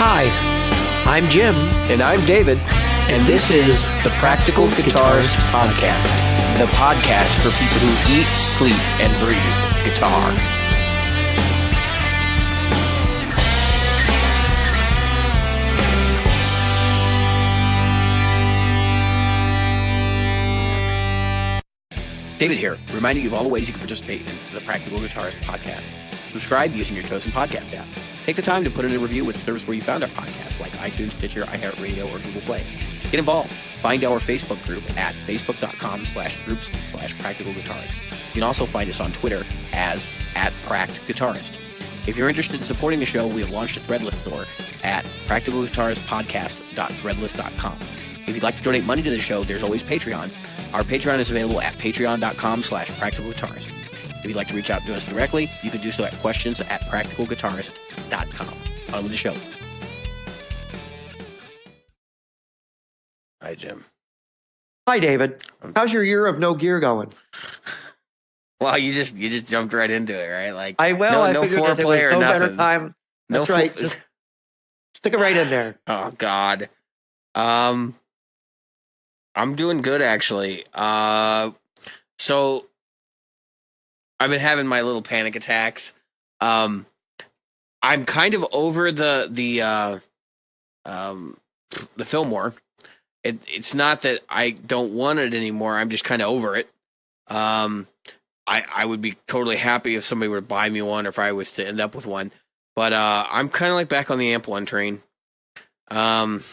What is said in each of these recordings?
Hi, I'm Jim. And I'm David. And this is the Practical Guitarist Podcast. The podcast for people who eat, sleep, and breathe guitar. David here, reminding you of all the ways you can participate in the Practical Guitarist Podcast. Subscribe using your chosen podcast app. Take the time to put in a review with the service where you found our podcast, like iTunes, Stitcher, iHeartRadio, or Google Play. Get involved. Find our Facebook group at facebook.com/groups/Practical Guitarist. You can also find us on Twitter as @PractGuitarist. If you're interested in supporting the show, we have launched a Threadless store at practicalguitaristpodcast.threadless.com. If you'd like to donate money to the show, there's always Patreon. Our Patreon is available at patreon.com/practicalguitarist. If you'd like to reach out to us directly, you can do so at questions@practicalguitarist.com. On with the show. Hi, Jim. Hi, David. How's your year of no gear going? Well, you just jumped right into it, right? Like I figured that there was no better time. That's right. Just stick it right in there. Oh God. I'm doing good actually. So I've been having my little panic attacks. I'm kind of over the Fillmore. It's not that I don't want it anymore. I'm just kind of over it. I would be totally happy if somebody were to buy me one, or if I was to end up with one. But I'm kind of like back on the Amp One train. I've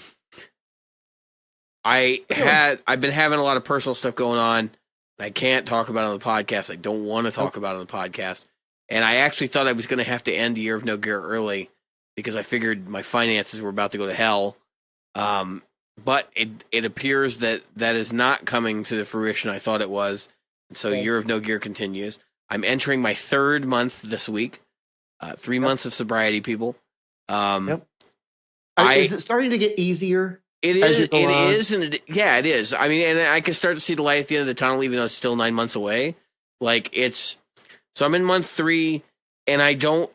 been having a lot of personal stuff going on. I can't talk about it on the podcast. I don't want to talk about it on the podcast. And I actually thought I was going to have to end the Year of No Gear early because I figured my finances were about to go to hell. But it appears that is not coming to the fruition I thought it was. So Year of No Gear continues. I'm entering my third month this week. 3 months of sobriety, people. Is it starting to get easier? It is. It is. I mean, and I can start to see the light at the end of the tunnel, even though it's still 9 months away. So I'm in month 3, and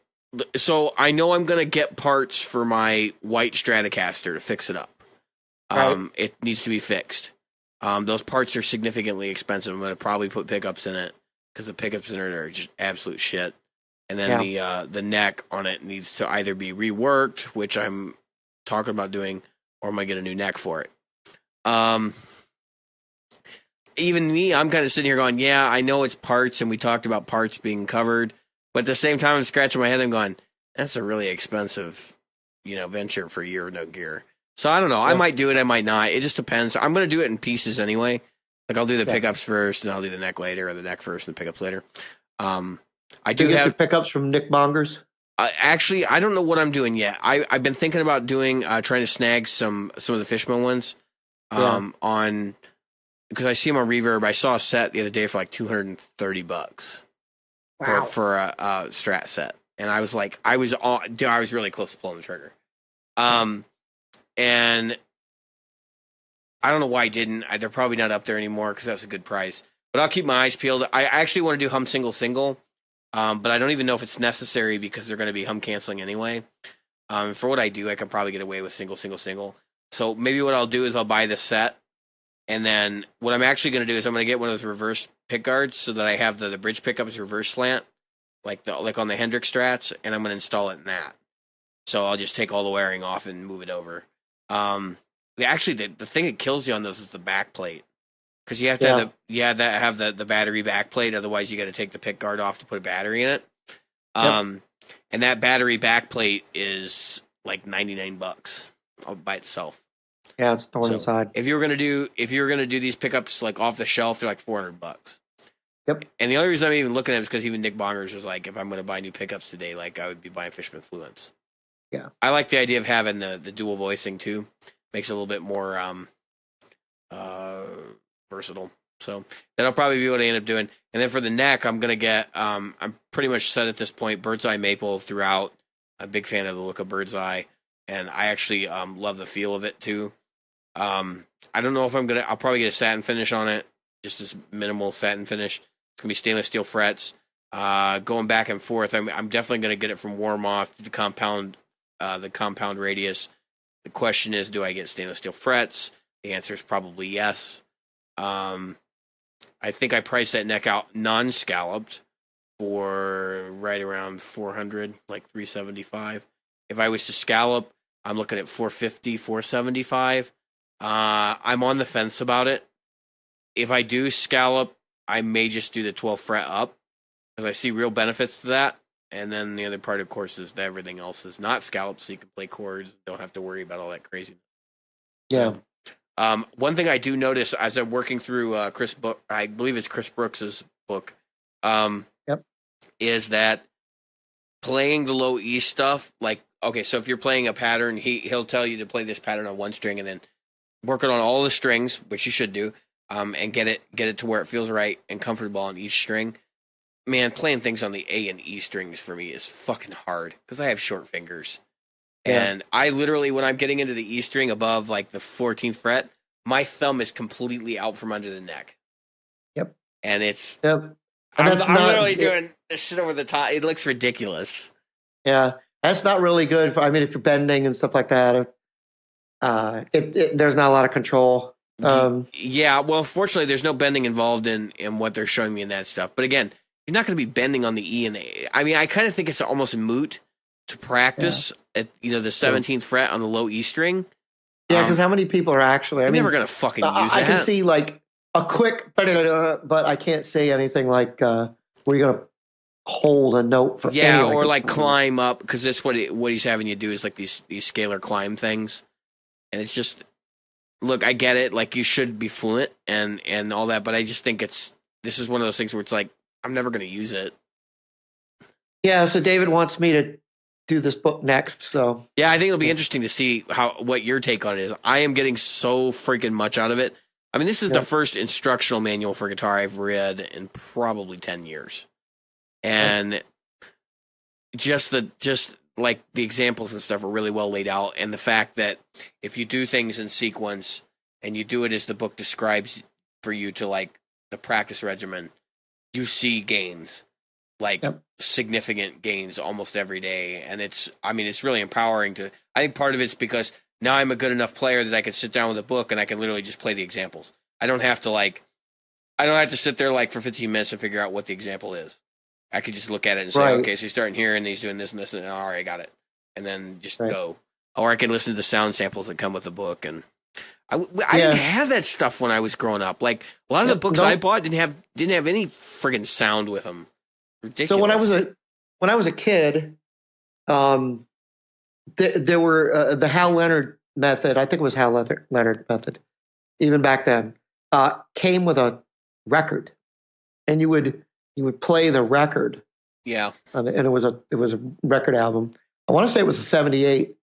so I know I'm going to get parts for my white Stratocaster to fix it up. Right. It needs to be fixed. Those parts are significantly expensive. I'm going to probably put pickups in it because the pickups in it are just absolute shit. And then the neck on it needs to either be reworked, which I'm talking about doing, or I might get a new neck for it. Even me, I'm kind of sitting here going, yeah, I know it's parts, and we talked about parts being covered, but at the same time, I'm scratching my head and going, that's a really expensive, venture for a Year of No Gear. So I don't know. I might do it. I might not. It just depends. I'm going to do it in pieces anyway. Like I'll do the pickups first, and I'll do the neck later, or the neck first and the pickups later. I do get have the pickups from Nick Mongers. Actually, I don't know what I'm doing yet. I've been thinking about doing trying to snag some of the Fishman ones on because I see them on Reverb. I saw a set the other day for like $230 for a Strat set, and I was like, I was really close to pulling the trigger. And I don't know why I didn't. They're probably not up there anymore because that's a good price. But I'll keep my eyes peeled. I actually want to do hum single. But I don't even know if it's necessary because they're going to be hum canceling anyway. For what I do, I can probably get away with single. So maybe what I'll do is I'll buy the set, and then what I'm actually going to do is I'm going to get one of those reverse pick guards so that I have the bridge pickup is reverse slant, like on the Hendrix Strats, and I'm going to install it in that. So I'll just take all the wiring off and move it over. Actually, the thing that kills you on those is the back plate. Because you have to have the battery back plate, otherwise you got to take the pick guard off to put a battery in it. And that battery back plate is like $99 by itself. Yeah, it's torn inside. If you were gonna do these pickups like off the shelf, they're like $400. Yep. And the only reason I'm even looking at it is because even Nick Bongers was like, if I'm gonna buy new pickups today, like I would be buying Fishman Fluence. Yeah. I like the idea of having the dual voicing too. Makes it a little bit more versatile. So that'll probably be what I end up doing. And then for the neck, I'm going to get, I'm pretty much set at this point, Bird's Eye Maple throughout. I'm a big fan of the look of Bird's Eye, and I actually love the feel of it too. I don't know if I'll probably get a satin finish on it, just this minimal satin finish. It's going to be stainless steel frets. Going back and forth, I'm definitely going to get it from Warmoth to the compound the compound radius. The question is, do I get stainless steel frets? The answer is probably yes. I think I priced that neck out non-scalloped for right around 400, like 375. If I was to scallop, I'm looking at 450, 475. I'm on the fence about it. If I do scallop, I may just do the 12 fret up because I see real benefits to that. And then the other part, of course, is that everything else is not scalloped, so you can play chords, don't have to worry about all that craziness. Yeah. One thing I do notice as I'm working through I believe it's Chris Brooks's book, is that playing the low E stuff, like, okay, so if you're playing a pattern, he'll tell you to play this pattern on one string and then work it on all the strings, which you should do, and get it to where it feels right and comfortable on each string. Man, playing things on the A and E strings for me is fucking hard because I have short fingers. Yeah. And I literally, when I'm getting into the E string above like the 14th fret, my thumb is completely out from under the neck. Yep. And it's, yep. And I'm literally doing this shit over the top. It looks ridiculous. Yeah. That's not really good. If you're bending and stuff like that, there's not a lot of control. Yeah. Well, fortunately, there's no bending involved in what they're showing me in that stuff. But again, you're not going to be bending on the E and A. I mean, I kind of think it's almost moot to practice at the 17th fret on the low E string. Yeah, because how many people are actually? I'm never going to fucking use that. I can see like a quick, but I can't say anything like where you're going to hold a note for. Or like climb up, because that's what he's having you do is like these scalar climb things, and it's just, look, I get it, like you should be fluent and all that, but I just think this is one of those things where it's like I'm never going to use it. Yeah, so David wants me to do this book next, so yeah, I think it'll be interesting to see what your take on it is. I am getting so freaking much out of it. I mean, this is the first instructional manual for guitar I've read in probably 10 years. And just like the examples and stuff are really well laid out, and the fact that if you do things in sequence and you do it as the book describes for you to like the practice regimen, you see gains, like significant gains almost every day. And it's really empowering I think part of it's because now I'm a good enough player that I can sit down with a book and I can literally just play the examples. I don't have to sit there like for 15 minutes and figure out what the example is. I could just look at it and say, okay, so he's starting here and he's doing this and this, and all right, got it. And then just go. Or I can listen to the sound samples that come with the book. And I didn't have that stuff when I was growing up. Like a lot of the books I bought didn't have any friggin' sound with them. Ridiculous. So when I was a kid, there were the Hal Leonard method. I think it was Hal Leonard method. Even back then, came with a record, and you would play the record. Yeah, and it was a record album. I want to say it was a 78.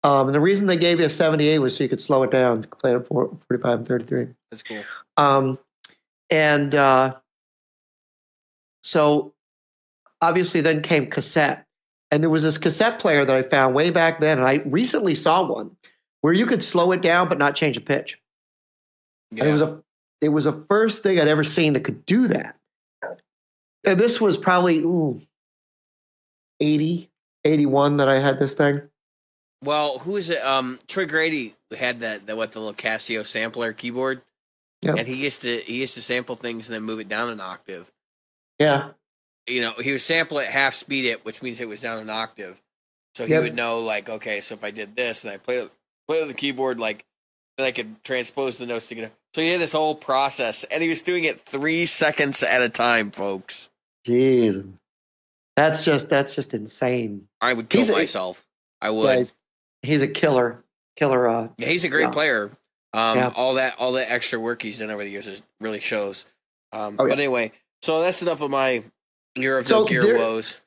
And the reason they gave you a 78 was so you could slow it down. You could play it at 45 and 33. That's cool. So obviously then came cassette. And there was this cassette player that I found way back then, and I recently saw one where you could slow it down but not change the pitch. Yeah. And it was the first thing I'd ever seen that could do that. And this was probably 80, 81 that I had this thing. Well, who is it? Troy Grady had the little Casio sampler keyboard. Yeah. And he used to sample things and then move it down an octave. Yeah. He would sample it half speed it, which means it was down an octave. So he would know, like, okay, so if I did this and I play on the keyboard, like, then I could transpose the notes together. So he had this whole process, and he was doing it 3 seconds at a time, folks. Jeez, that's just insane. I would kill myself. I would. Yeah, he's a killer. Yeah, he's a great player. All that extra work he's done over the years really shows. But anyway, so that's enough of my year of no gear woes.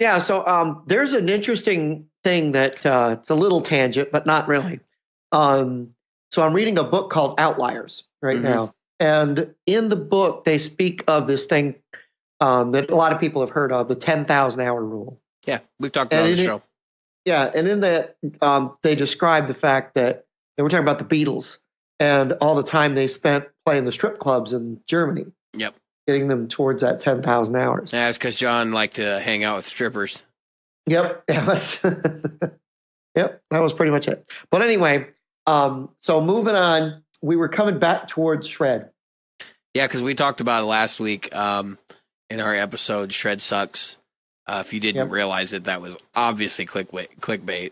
Yeah, so there's an interesting thing that it's a little tangent, but not really. So I'm reading a book called Outliers right now, and in the book they speak of this thing that a lot of people have heard of, the 10,000 hour rule. Yeah, we've talked about it on the show. Yeah, and in that they describe the fact that they were talking about the Beatles and all the time they spent playing the strip clubs in Germany. Yep. Getting them towards that 10,000 hours. Yeah, it's because John liked to hang out with strippers. Yep. Yep, that was pretty much it. But anyway, so moving on, we were coming back towards Shred. Yeah, because we talked about it last week in our episode, Shred Sucks. If you didn't realize it, that was obviously clickbait.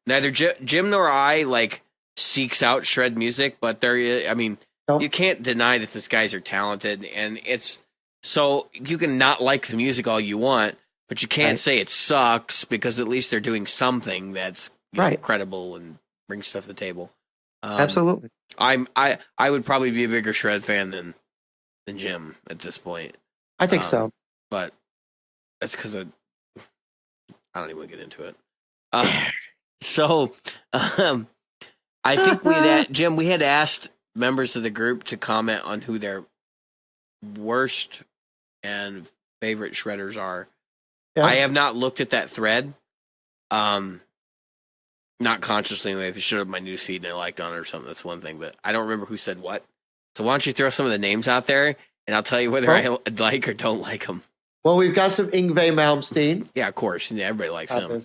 Neither Jim nor I seeks out Shred music, but you can't deny that these guys are talented, and it's so you can not like the music all you want, but you can't say it sucks because at least they're doing something that's credible and brings stuff to the table. Absolutely. I would probably be a bigger Shred fan than Jim at this point. I think so, but that's because I don't even want to get into it. I think Jim, we had asked members of the group to comment on who their worst and favorite shredders are. Yeah. I have not looked at that thread. Not consciously, if it showed up my newsfeed and I liked on it or something, that's one thing, but I don't remember who said what. So why don't you throw some of the names out there, and I'll tell you whether I like or don't like them. Well, we've got some Yngwie Malmsteen. Yeah, of course. Yeah, everybody likes him.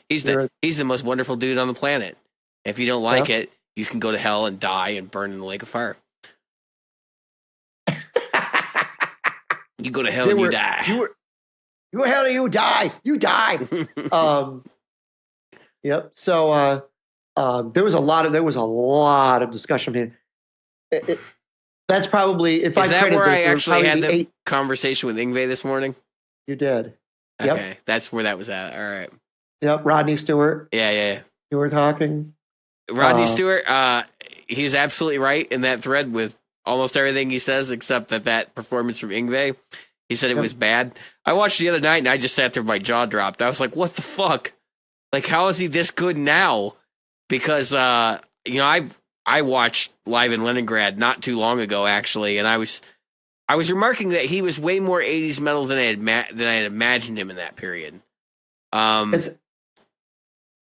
He's the most wonderful dude on the planet. If you don't like it, you can go to hell and die and burn in the lake of fire. You go to hell and you die. You go to hell and you die. You die. Yep. So there was a lot of discussion here. That's probably Is that where I actually had the conversation with Yngwie this morning? You did. Okay, yep. That's where that was at. All right. Yep. Rodney Stewart. Yeah. You were talking. Rodney Stewart. He's absolutely right in that thread with almost everything he says, except that performance from Yngwie. He said it was bad. I watched the other night and I just sat there, my jaw dropped. I was like, "What the fuck? How is he this good now?" Because I watched Live in Leningrad not too long ago, actually, and I was remarking that he was way more 80s metal than I had imagined him in that period.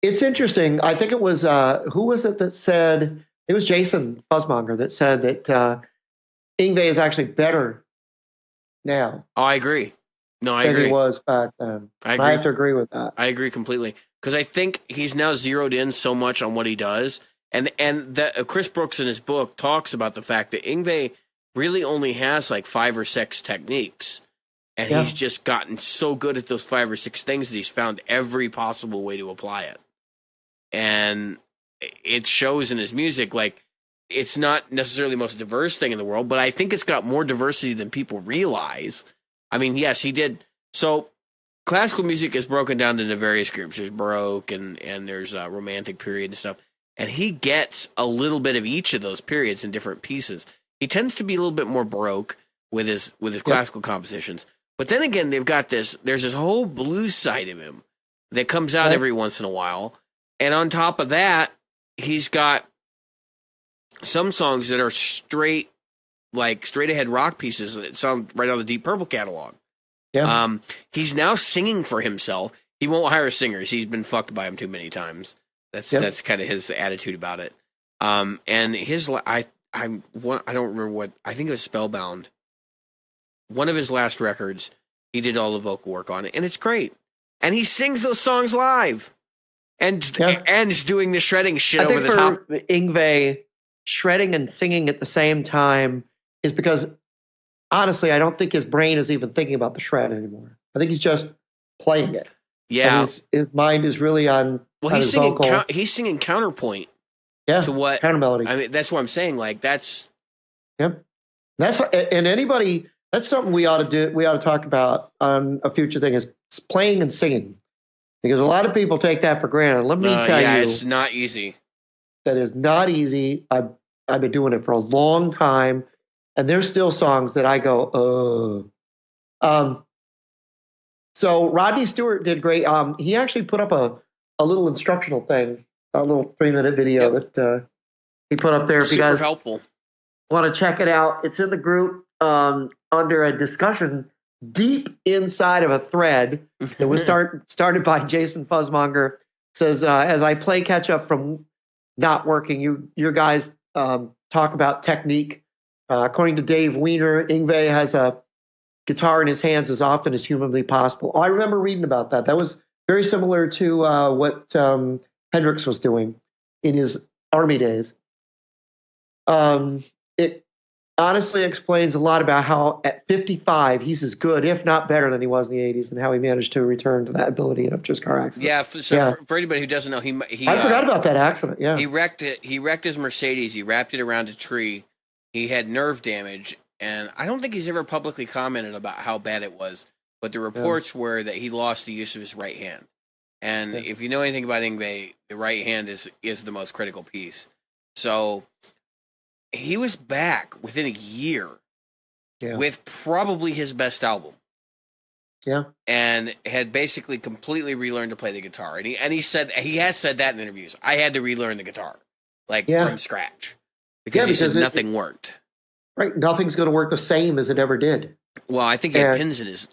It's interesting. I think it was who was it that said it was Jason Fuzzmonger that said that Yngwie is actually better now. Oh, I agree. No, I than agree. He was back then. I have to agree with that. I agree completely because I think he's now zeroed in so much on what he does. And that Chris Brooks in his book talks about the fact that Yngwie really only has 5 or 6 techniques. And he's just gotten so good at those 5 or 6 things that he's found every possible way to apply it. And it shows in his music. It's not necessarily the most diverse thing in the world, but I think it's got more diversity than people realize. I mean, yes, he did. So classical music is broken down into various groups. There's Baroque and there's Romantic period and stuff. And he gets a little bit of each of those periods in different pieces. He tends to be a little bit more Baroque with his classical compositions. But then again, there's this whole blues side of him that comes out every once in a while. And on top of that, he's got some songs that are straight ahead rock pieces that sound right out of the Deep Purple catalog. Yeah. He's now singing for himself. He won't hire singers. He's been fucked by him too many times. That's kind of his attitude about it. And his I don't remember what, I think it was Spellbound. One of his last records, he did all the vocal work on it, and it's great. And he sings those songs live, and is doing the shredding shit over the top. I think for Yngwie, shredding and singing at the same time is because, honestly, I don't think his brain is even thinking about the shred anymore. I think he's just playing it. Yeah, his mind is really on. Well, he's singing. He's singing counterpoint. Yeah, to what counter melody. I mean, that's what I'm saying. That's. Yep, and anybody. That's something we ought to do. We ought to talk about on a future thing is playing and singing, because a lot of people take that for granted. Let me tell you, it's not easy. That is not easy. I've been doing it for a long time, and there's still songs that I go, So Rodney Stewart did great. He actually put up a little instructional thing, a little 3-minute video that he put up there. If you guys helpful. Want to check it out? It's in the group under a discussion deep inside of a thread that was started by Jason Fuzzmonger. Says, as I play catch up from not working, your guys talk about technique. According to Dave Weiner, Yngwie has a guitar in his hands as often as humanly possible. I remember reading about that. That was very similar to what Hendrix was doing in his Army days. It honestly explains a lot about how at 55 he's as good, if not better, than he was in the 80s, and how he managed to return to that ability in a just car accident. Yeah. For anybody who doesn't know, he I forgot about that accident. Yeah, he wrecked it. He wrecked his Mercedes. He wrapped it around a tree. He had nerve damage, and I don't think he's ever publicly commented about how bad it was. But the reports were that he lost the use of his right hand. And if you know anything about Yngwie, the right hand is the most critical piece. So he was back within a year with probably his best album. Yeah. And had basically completely relearned to play the guitar. And he has said that in interviews. I had to relearn the guitar, from scratch. Because he said nothing worked. Right. Nothing's going to work the same as it ever did. Well, I think he had pins in his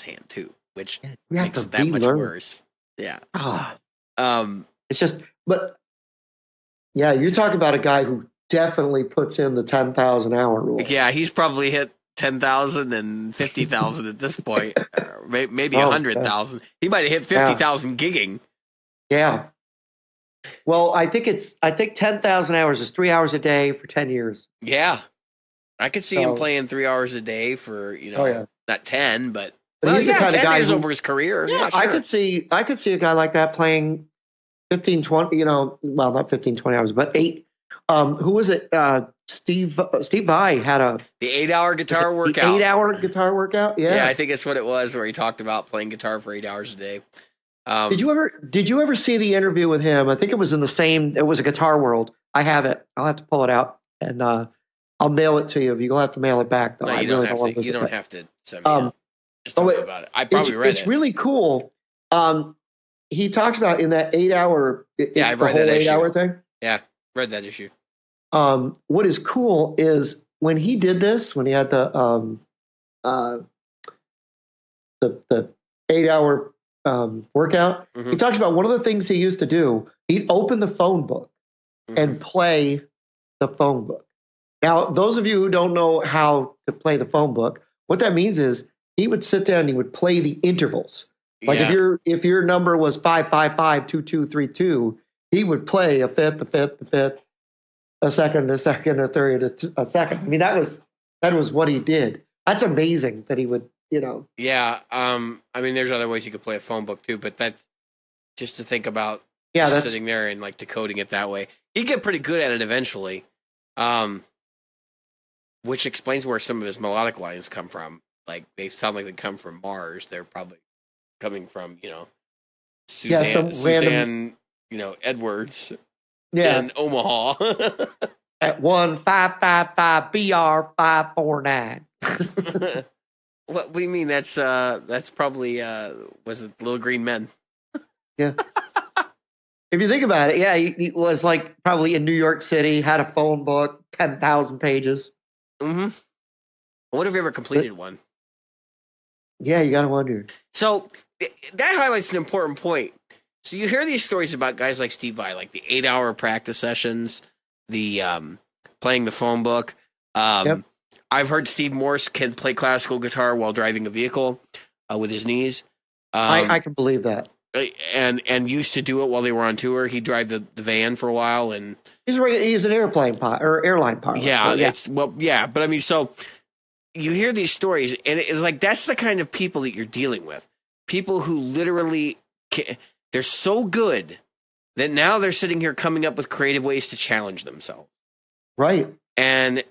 hand too, which makes it that much worse. Yeah. It's just, but yeah, you talk about a guy who definitely puts in the 10,000 hour rule. Yeah, he's probably hit 10,000 and 50,000 at this point, maybe 100,000. He might have hit 50,000 gigging. Yeah. Well, I think 10,000 hours is 3 hours a day for 10 years. Yeah. I could see him playing 3 hours a day for, not 10, but he's the kind of guy years over his career. Yeah, sure. I could see a guy like that playing 15, 20, well, not 15, 20 hours, but 8. Who was it? Steve Vai had the 8-hour guitar workout. 8-hour guitar workout. Yeah. Yeah, I think that's what it was, where he talked about playing guitar for 8 hours a day. Did you ever see the interview with him? I think it was it was a Guitar World. I have it. I'll have to pull it out and I'll mail it to you. You'll have to mail it back though. No, you don't have to send me just tell me about it. I probably read it. It's really cool. He talks about in that 8-hour I've read that 8-hour thing. Yeah, read that issue. What is cool is when he did this, when he had the 8-hour workout, he talks about one of the things he used to do. He'd open the phone book and play the phone book. Now, those of you who don't know how to play the phone book, what that means is he would sit down and he would play the intervals. Like if your number was 5552232, he would play a fifth, a fifth, a fifth, a second, a second, a third, a second. I mean, that was what he did. That's amazing that he would, Yeah. I mean, there's other ways you could play a phone book too, but that's just to think about sitting there and like decoding it that way. He'd get pretty good at it eventually. Which explains where some of his melodic lines come from. Like, they sound like they come from Mars. They're probably coming from, Suzanne, Edwards in Omaha. At 1555 BR 549. What do you mean? That's probably was it Little Green Men? Yeah. If you think about it, he was like probably in New York City, had a phone book, 10,000 pages. Mm-hmm. I wonder if you ever completed one. Yeah, you got to wonder. So that highlights an important point. So you hear these stories about guys like Steve Vai, like the 8-hour practice sessions, the playing the phone book. I've heard Steve Morse can play classical guitar while driving a vehicle with his knees. I can believe that. And used to do it while they were on tour. He'd drive the van for a while, and he's an airline pilot. Yeah, but I mean, so you hear these stories, and it's like that's the kind of people that you're dealing with. People who literally they're so good that now they're sitting here coming up with creative ways to challenge themselves. Right. And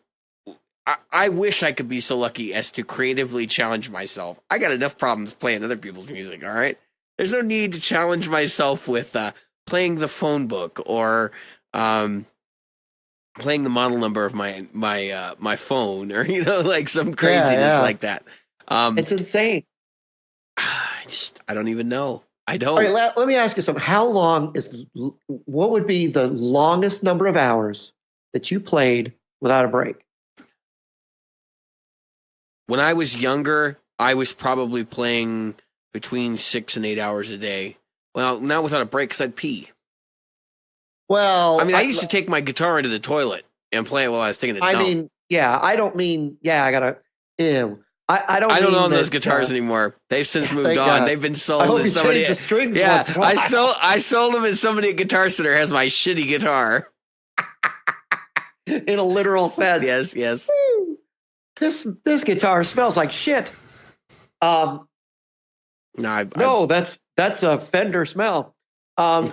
I wish I could be so lucky as to creatively challenge myself. I got enough problems playing other people's music. All right. There's no need to challenge myself with playing the phone book or playing the model number of my phone or like some craziness like that. It's insane. I don't even know. I don't. All right, let me ask you something. What would be the longest number of hours that you played without a break? When I was younger, I was probably playing between 6 and 8 hours a day. Well, not without a break because I'd pee. Well, I mean, I used to take my guitar into the toilet and play it while I was taking a dump. I mean, I don't mean, I gotta, ew. I don't. I don't mean own those that, guitars anymore. They've since moved thank on. God. They've been I sold. hope And you somebody, change the strings. yeah, once in a while. I sold them, and somebody at Guitar Center has my shitty guitar. In a literal sense. Yes. Woo. This guitar smells like shit. No, No, that's a Fender smell. So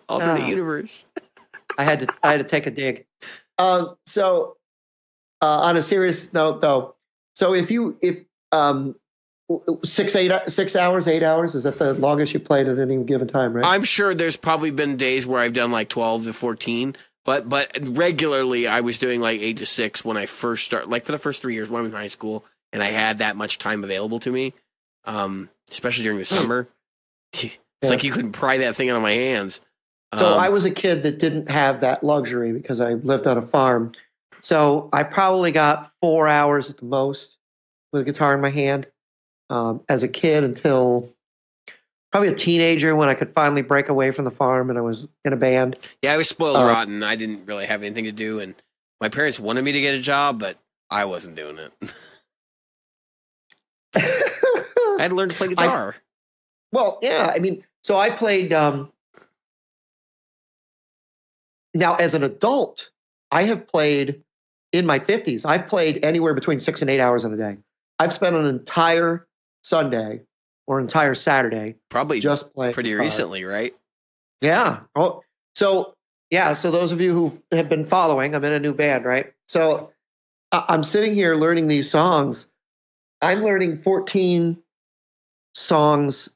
alternate universe. I had to take a dig. So on a serious note, though, so if 6 hours, 8 hours, is that the longest you played at any given time, right? I'm sure there's probably been days where I've done like 12 to 14, but regularly I was doing like 8 to 6 when I first started, like for the first 3 years when I was in high school, and I had that much time available to me, especially during the summer. It's like you couldn't pry that thing out of my hands. So I was a kid that didn't have that luxury because I lived on a farm. So I probably got 4 hours at the most with a guitar in my hand as a kid until probably a teenager when I could finally break away from the farm and I was in a band. Yeah, I was spoiled rotten. I didn't really have anything to do, and my parents wanted me to get a job, but I wasn't doing it. I had to learn to play guitar. Well, yeah, I mean, so I played. Now, as an adult, I have played in my 50s. I've played anywhere between 6 and 8 hours in a day. I've spent an entire Sunday or entire Saturday probably just playing pretty guitar. recently, right? Yeah. Oh, so those of you who have been following, I'm in a new band, right? So I'm sitting here learning these songs. I'm learning 14 songs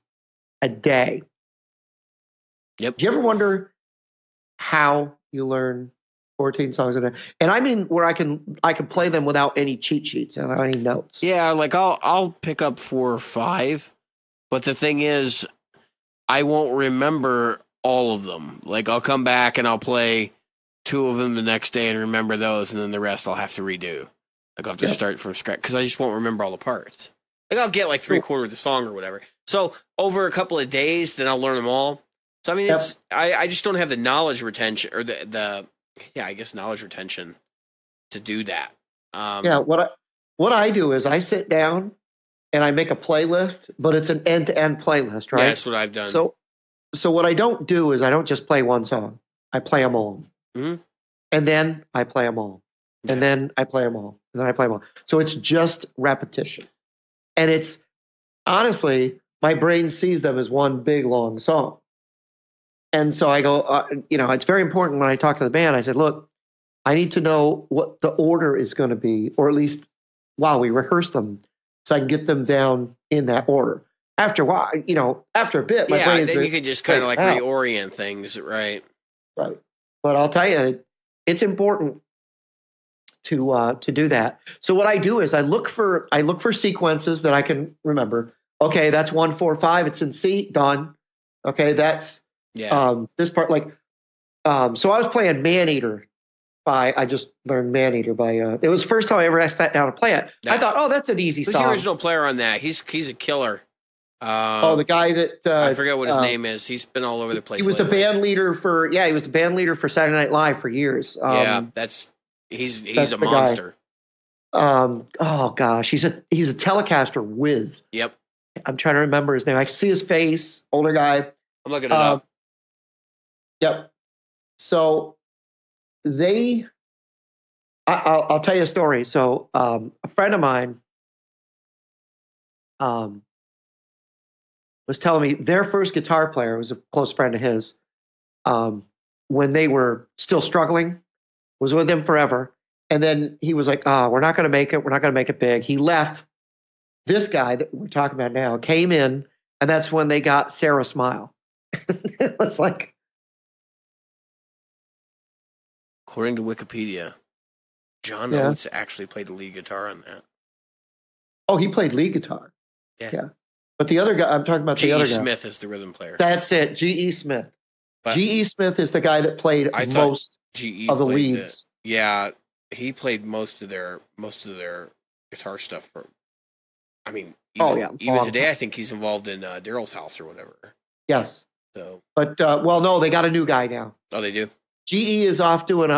a day. Yep. Do you ever wonder how you learn 14 songs a day? And I mean where I can play them without any cheat sheets and without any notes. Yeah, like I'll pick up 4 or 5, but the thing is, I won't remember all of them. Like I'll come back and I'll play 2 of them the next day and remember those, and then the rest I'll have to redo. Like I'll have to start from scratch because I just won't remember all the parts. Like I'll get like 3/4 of the song or whatever. So over a couple of days, then I'll learn them all. So I mean, it's I just don't have the knowledge retention or the knowledge retention to do that. What I do is I sit down and I make a playlist, but it's an end-to-end playlist, right? Yeah, that's what I've done. So what I don't do is I don't just play one song. I play them all. Mm-hmm. And then I play them all. Yeah. And then I play them all. And then I play them all. So it's just repetition. And it's, honestly, my brain sees them as one big, long song. And so I go, it's very important when I talk to the band. I said, look, I need to know what the order is going to be, or at least while we rehearse them, so I can get them down in that order. After a while, after a bit, my brain is then you can just kind of like reorient things, right? Right. But I'll tell you, it's important to do that. So what I do is I look for sequences that I can remember. Okay, that's 1, 4, 5. It's in C. Done. Okay, that's this part. Like, so I was playing Maneater. I just learned Maneater by. It was the first time I ever sat down to play it. I thought, oh, that's an easy song. Who's the original player on that? He's a killer. The guy that I forget what his name is. He's been all over the place. He was the band leader for Saturday Night Live for years. He's a monster. Oh gosh, he's a Telecaster whiz. Yep. I'm trying to remember his name. I can see his face. Older guy. I'm looking it up. Yep. So I'll tell you a story. So a friend of mine was telling me their first guitar player was a close friend of his. When they were still struggling, was with them forever. And then he was like, we're not going to make it. We're not going to make it big. He left. This guy that we're talking about now came in, and that's when they got Sarah Smile. It was like. According to Wikipedia, John Oates actually played the lead guitar on that. Oh, he played lead guitar. Yeah. But the other guy, I'm talking about the other guy. G.E. Smith is the rhythm player. That's it, G.E. Smith. G.E. Smith is the guy that played most of the leads. Yeah, he played most of their guitar stuff. Even today, I think he's involved in Daryl's House or whatever. Yes. So, but no, they got a new guy now. Oh, they do. GE is off doing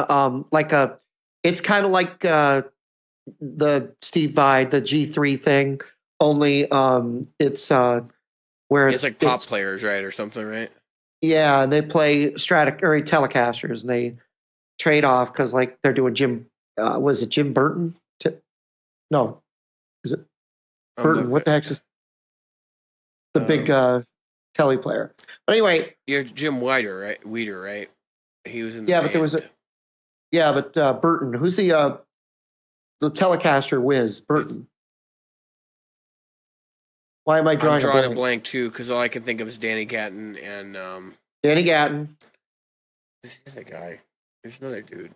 it's kind of like the Steve Vai, the G3 thing. Only it's where It's like pop players, right, or something, right? Yeah, and they play Stradic or Telecasters, and they trade off because like they're doing Jim. Was it Jim Burton? No, is it Burton? What the heck's this? The big telly player. But anyway, you're Jim Weeder, right? He was in the yeah, band. but there was but Burton. Who's the Telecaster whiz? Burton. Why am I drawing a blank too? Because all I can think of is Danny Gatton and Danny Gatton. Who's that guy? There's another dude.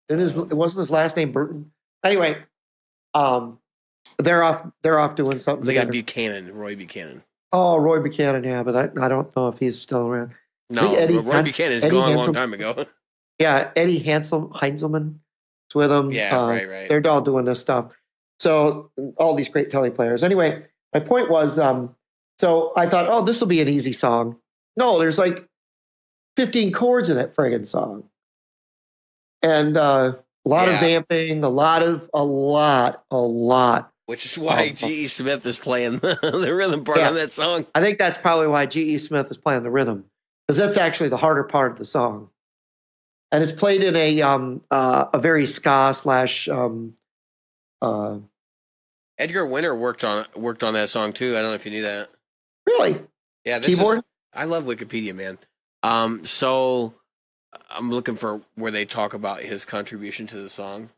It wasn't his last name Burton. Anyway, they're off doing something. They got Buchanan, Roy Buchanan. Oh, Roy Buchanan, yeah, but I don't know if he's still around. No, Roy Buchanan is gone a long time ago. Yeah, Eddie Heinzelman is with them. Yeah, right. They're all doing this stuff. So all these great telly players. Anyway, my point was, so I thought, oh, this will be an easy song. No, there's like 15 chords in that friggin' song, and a lot of vamping, a lot. Which is why G.E. Smith is playing the rhythm part on that song. I think that's probably why G.E. Smith is playing the rhythm, because that's actually the harder part of the song, and it's played in a very ska slash. Edgar Winter worked on that song too. I don't know if you knew that. Really? Yeah. Keyboard? I love Wikipedia, man. So I'm looking for where they talk about his contribution to the song.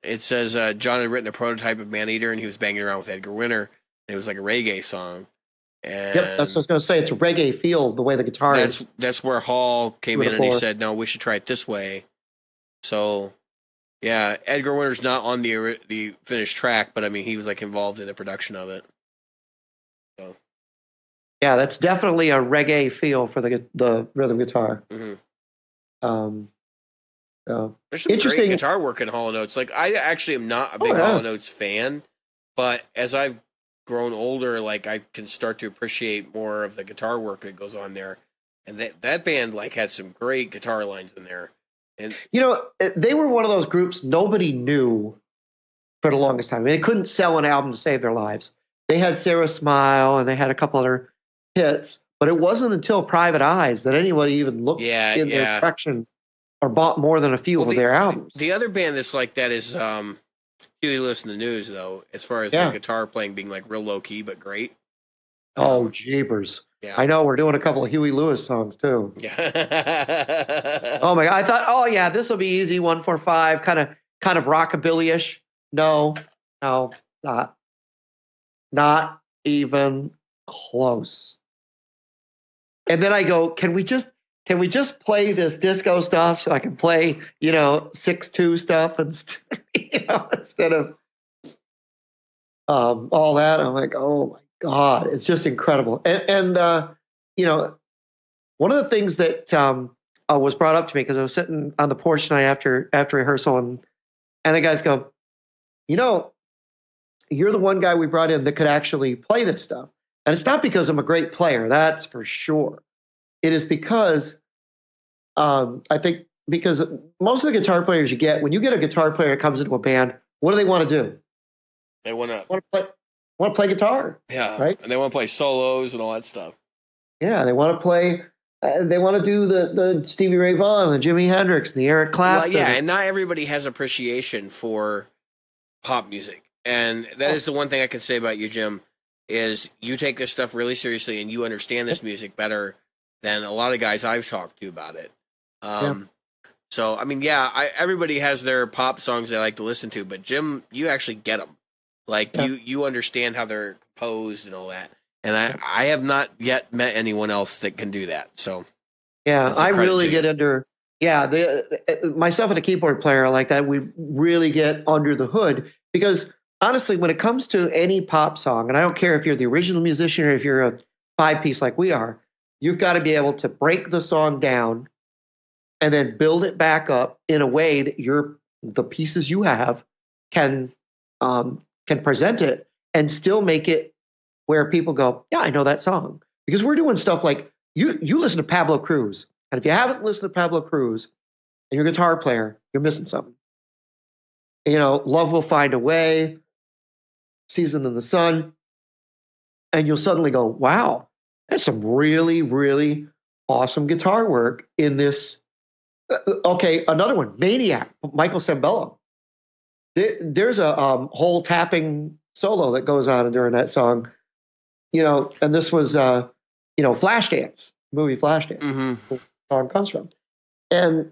It says John had written a prototype of Maneater, and he was banging around with Edgar Winter. And it was like a reggae song. And yep, that's what I was going to say. It's a reggae feel, the way the guitar is. That's where Hall came in and he said, no, we should try it this way. So, yeah, Edgar Winter's not on the finished track, but I mean, he was like involved in the production of it. So, yeah, that's definitely a reggae feel for the rhythm guitar. Mm-hmm. There's some great guitar work in Hall & Oates. Like, I actually am not a big Hall & Oates fan, but as I've grown older, like I can start to appreciate more of the guitar work that goes on there. And that band like had some great guitar lines in there. And they were one of those groups nobody knew for the longest time. I mean, they couldn't sell an album to save their lives. They had Sarah Smile and they had a couple other hits, but it wasn't until Private Eyes that anybody even looked in their direction or bought more than a few of their albums. The other band that's like that is Huey Lewis and the News, though, as far as the guitar playing being like real low key but great. Oh, jeepers. Yeah. I know, we're doing a couple of Huey Lewis songs too. Yeah. Oh my God. I thought, this will be easy, 145, kind of rockabilly-ish. No, not even close. And then I go, can we just play this disco stuff so I can play, 6/2 stuff instead of all that? I'm like, oh my God, it's just incredible. And one of the things that was brought up to me, because I was sitting on the porch tonight after rehearsal, and the guys go, you're the one guy we brought in that could actually play this stuff. And it's not because I'm a great player, that's for sure. It is because I think because most of the guitar players you get, when you get a guitar player that comes into a band, what do they want to do? They want to play guitar. Yeah. Right? And they want to play solos and all that stuff. Yeah, they want to play. They want to do the Stevie Ray Vaughan, the Jimi Hendrix, the Eric Clapton. Well, yeah, and not everybody has appreciation for pop music. And that is the one thing I can say about you, Jim, is you take this stuff really seriously and you understand this music better than a lot of guys I've talked to about it. So, I mean, everybody has their pop songs they like to listen to, but Jim, you actually get them. Like, you understand how they're composed and all that. And I have not yet met anyone else that can do that. So, I really get under, myself and a keyboard player like that, we really get under the hood, because honestly, when it comes to any pop song, and I don't care if you're the original musician or if you're a 5-piece like we are, you've got to be able to break the song down and then build it back up in a way that the pieces you have can present it and still make it where people go, yeah, I know that song. Because we're doing stuff like, you listen to Pablo Cruz, and if you haven't listened to Pablo Cruz and you're a guitar player, you're missing something. Love Will Find a Way, Season in the Sun, and you'll suddenly go, wow, that's some really, really awesome guitar work in this. Okay, another one, Maniac, Michael Sembello. There's a whole tapping solo that goes on during that song, and this was, Flashdance, movie Flashdance, Mm-hmm. the song comes from. And,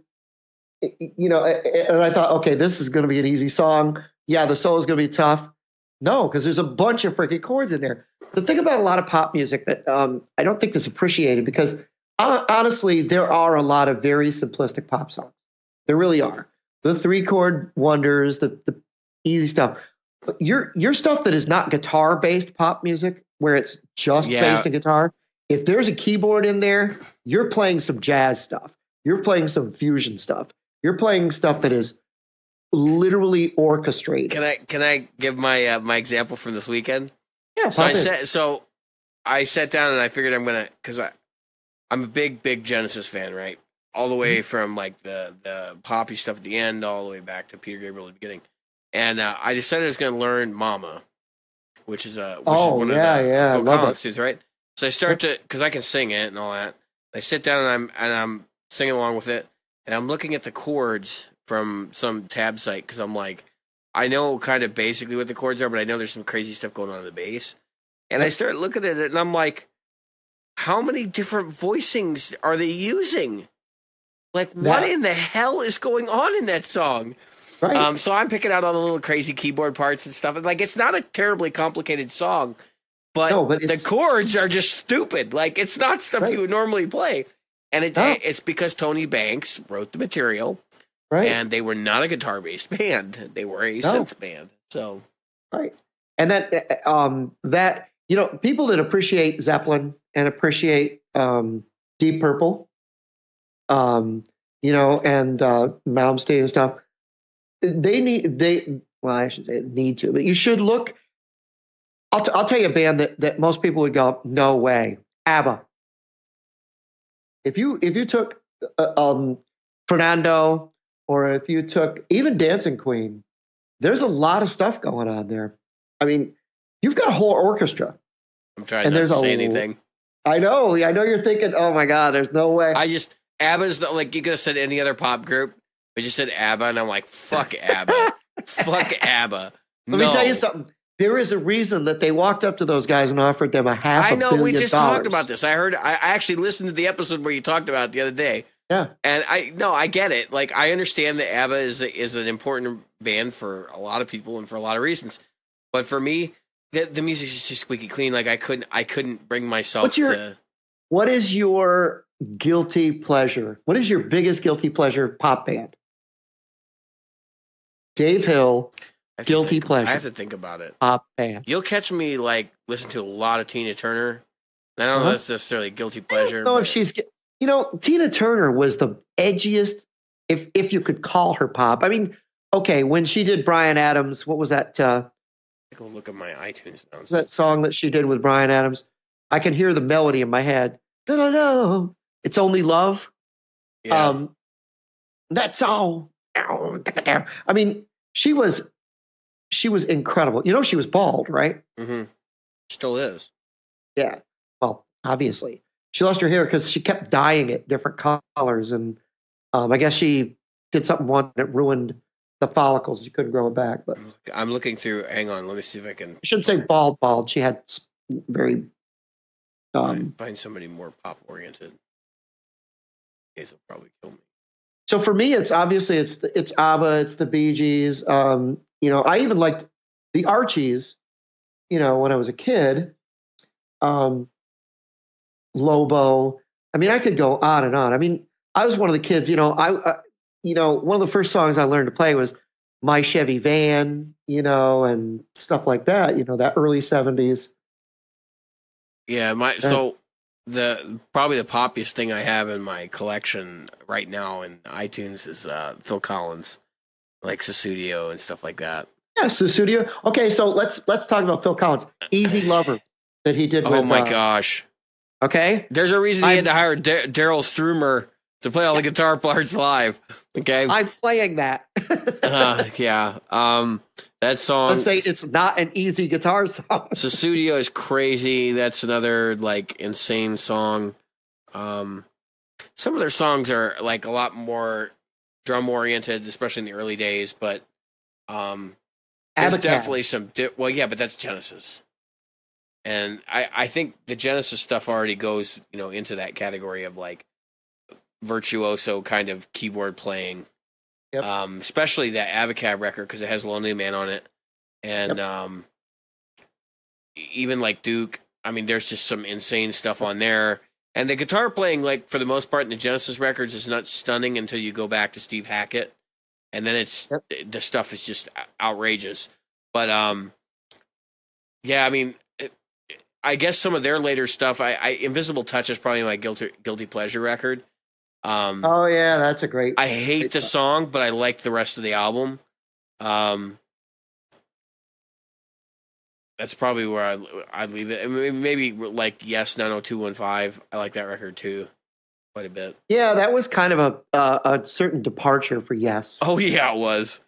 and I thought, okay, this is going to be an easy song. Yeah, the solo is going to be tough. No, because there's a bunch of freaking chords in there. The thing about a lot of pop music that I don't think is appreciated, because honestly, there are a lot of very simplistic pop songs. There really are. The 3-chord wonders, the easy stuff. But your stuff that is not guitar-based pop music, where it's just bass and guitar, if there's a keyboard in there, you're playing some jazz stuff. You're playing some fusion stuff. You're playing stuff that is literally orchestrated. Can I give my my example from this weekend? Yeah. So I sat down and I figured I'm gonna, because I'm a big Genesis fan, right? All the way from like the poppy stuff at the end, all the way back to Peter Gabriel at the beginning. And I decided I was going to learn Mama, which is one of the Phil Collins tunes, right? So I start to, because I can sing it and all that. I sit down and I'm singing along with it, and I'm looking at the chords from some tab site, because I'm like, I know kind of basically what the chords are, but I know there's some crazy stuff going on in the bass. And I start looking at it, and I'm like, how many different voicings are they using? Like, what in the hell is going on in that song? Right. So I'm picking out all the little crazy keyboard parts and stuff. And like, it's not a terribly complicated song, but the chords are just stupid. Like, it's not stuff you would normally play. And it's because Tony Banks wrote the material, and they were not a guitar-based band. They were a synth band. So, and that people that appreciate Zeppelin and appreciate Deep Purple, and Malmsteen and stuff, I shouldn't say need to, but you should look. I'll tell you a band that most people would go, no way, ABBA. If you took Fernando, or if you took even Dancing Queen, there's a lot of stuff going on there. I mean, you've got a whole orchestra. I'm trying not to say anything. I know you're thinking, oh my God, there's no way. ABBA's like, you could have said any other pop group, but you said ABBA, and I'm like, fuck ABBA. Fuck ABBA. Let me tell you something. There is a reason that they walked up to those guys and offered them $500 million. I know, we just talked about this. I actually listened to the episode where you talked about it the other day. Yeah. And I get it. Like, I understand that ABBA is an important band for a lot of people and for a lot of reasons. But for me, the music is just squeaky clean. Like, I couldn't bring myself to. What is your guilty pleasure? What is your biggest guilty pleasure pop band? Dave Hill, guilty pleasure. I have to think about it. Pop band. You'll catch me like listen to a lot of Tina Turner. I don't know if that's necessarily guilty pleasure. I don't know if she's, Tina Turner was the edgiest, if you could call her pop. I mean, okay, when she did Bryan Adams, what was that? Take a look at my iTunes now. That song that she did with Bryan Adams. I can hear the melody in my head. No, it's Only Love. Yeah. That's all. I mean, she was incredible. She was bald, right? Mm-hmm. Still is. Yeah. Well, obviously, she lost her hair because she kept dyeing it different colors, and I guess she did something once that ruined the follicles. She couldn't grow it back. But I'm looking through. Hang on, let me see if I can. I shouldn't say bald. She had very. Find somebody more pop oriented. Case will probably kill me. So for me, it's obviously it's ABBA, it's the Bee Gees. I even liked the Archies. When I was a kid. Lobo. I mean, I could go on and on. I mean, I was one of the kids. One of the first songs I learned to play was My Chevy Van. And stuff like that. That early 70s. Yeah, so probably the poppiest thing I have in my collection right now in iTunes is Phil Collins, like Sussudio and stuff like that. Yeah, Sussudio. Okay, so let's talk about Phil Collins. Easy Lover that he did. Oh my gosh. Okay. There's a reason he had to hire Daryl Strumer to play all the guitar parts live. Okay. I'm playing that. Yeah. That song. Let's say it's not an easy guitar song. Sussudio is crazy. That's another like insane song. Some of their songs are like a lot more drum oriented, especially in the early days. But there's Abacab. definitely some. Well, yeah, but that's Genesis, and I think the Genesis stuff already goes into that category of like virtuoso kind of keyboard playing. Yep. Especially that Abacab record because it has Lonely Man on it, and even like Duke. I mean, there's just some insane stuff on there, and the guitar playing, like for the most part, in the Genesis records is not stunning until you go back to Steve Hackett, and then the stuff is just outrageous. But yeah, I mean, I guess some of their later stuff, Invisible Touch is probably my guilty pleasure record. Oh yeah, that's a great. I hate the song, but I like the rest of the album. That's probably where I'd leave it. I mean, maybe like Yes 90215. I like that record too, quite a bit. Yeah, that was kind of a certain departure for Yes. Oh yeah, it was.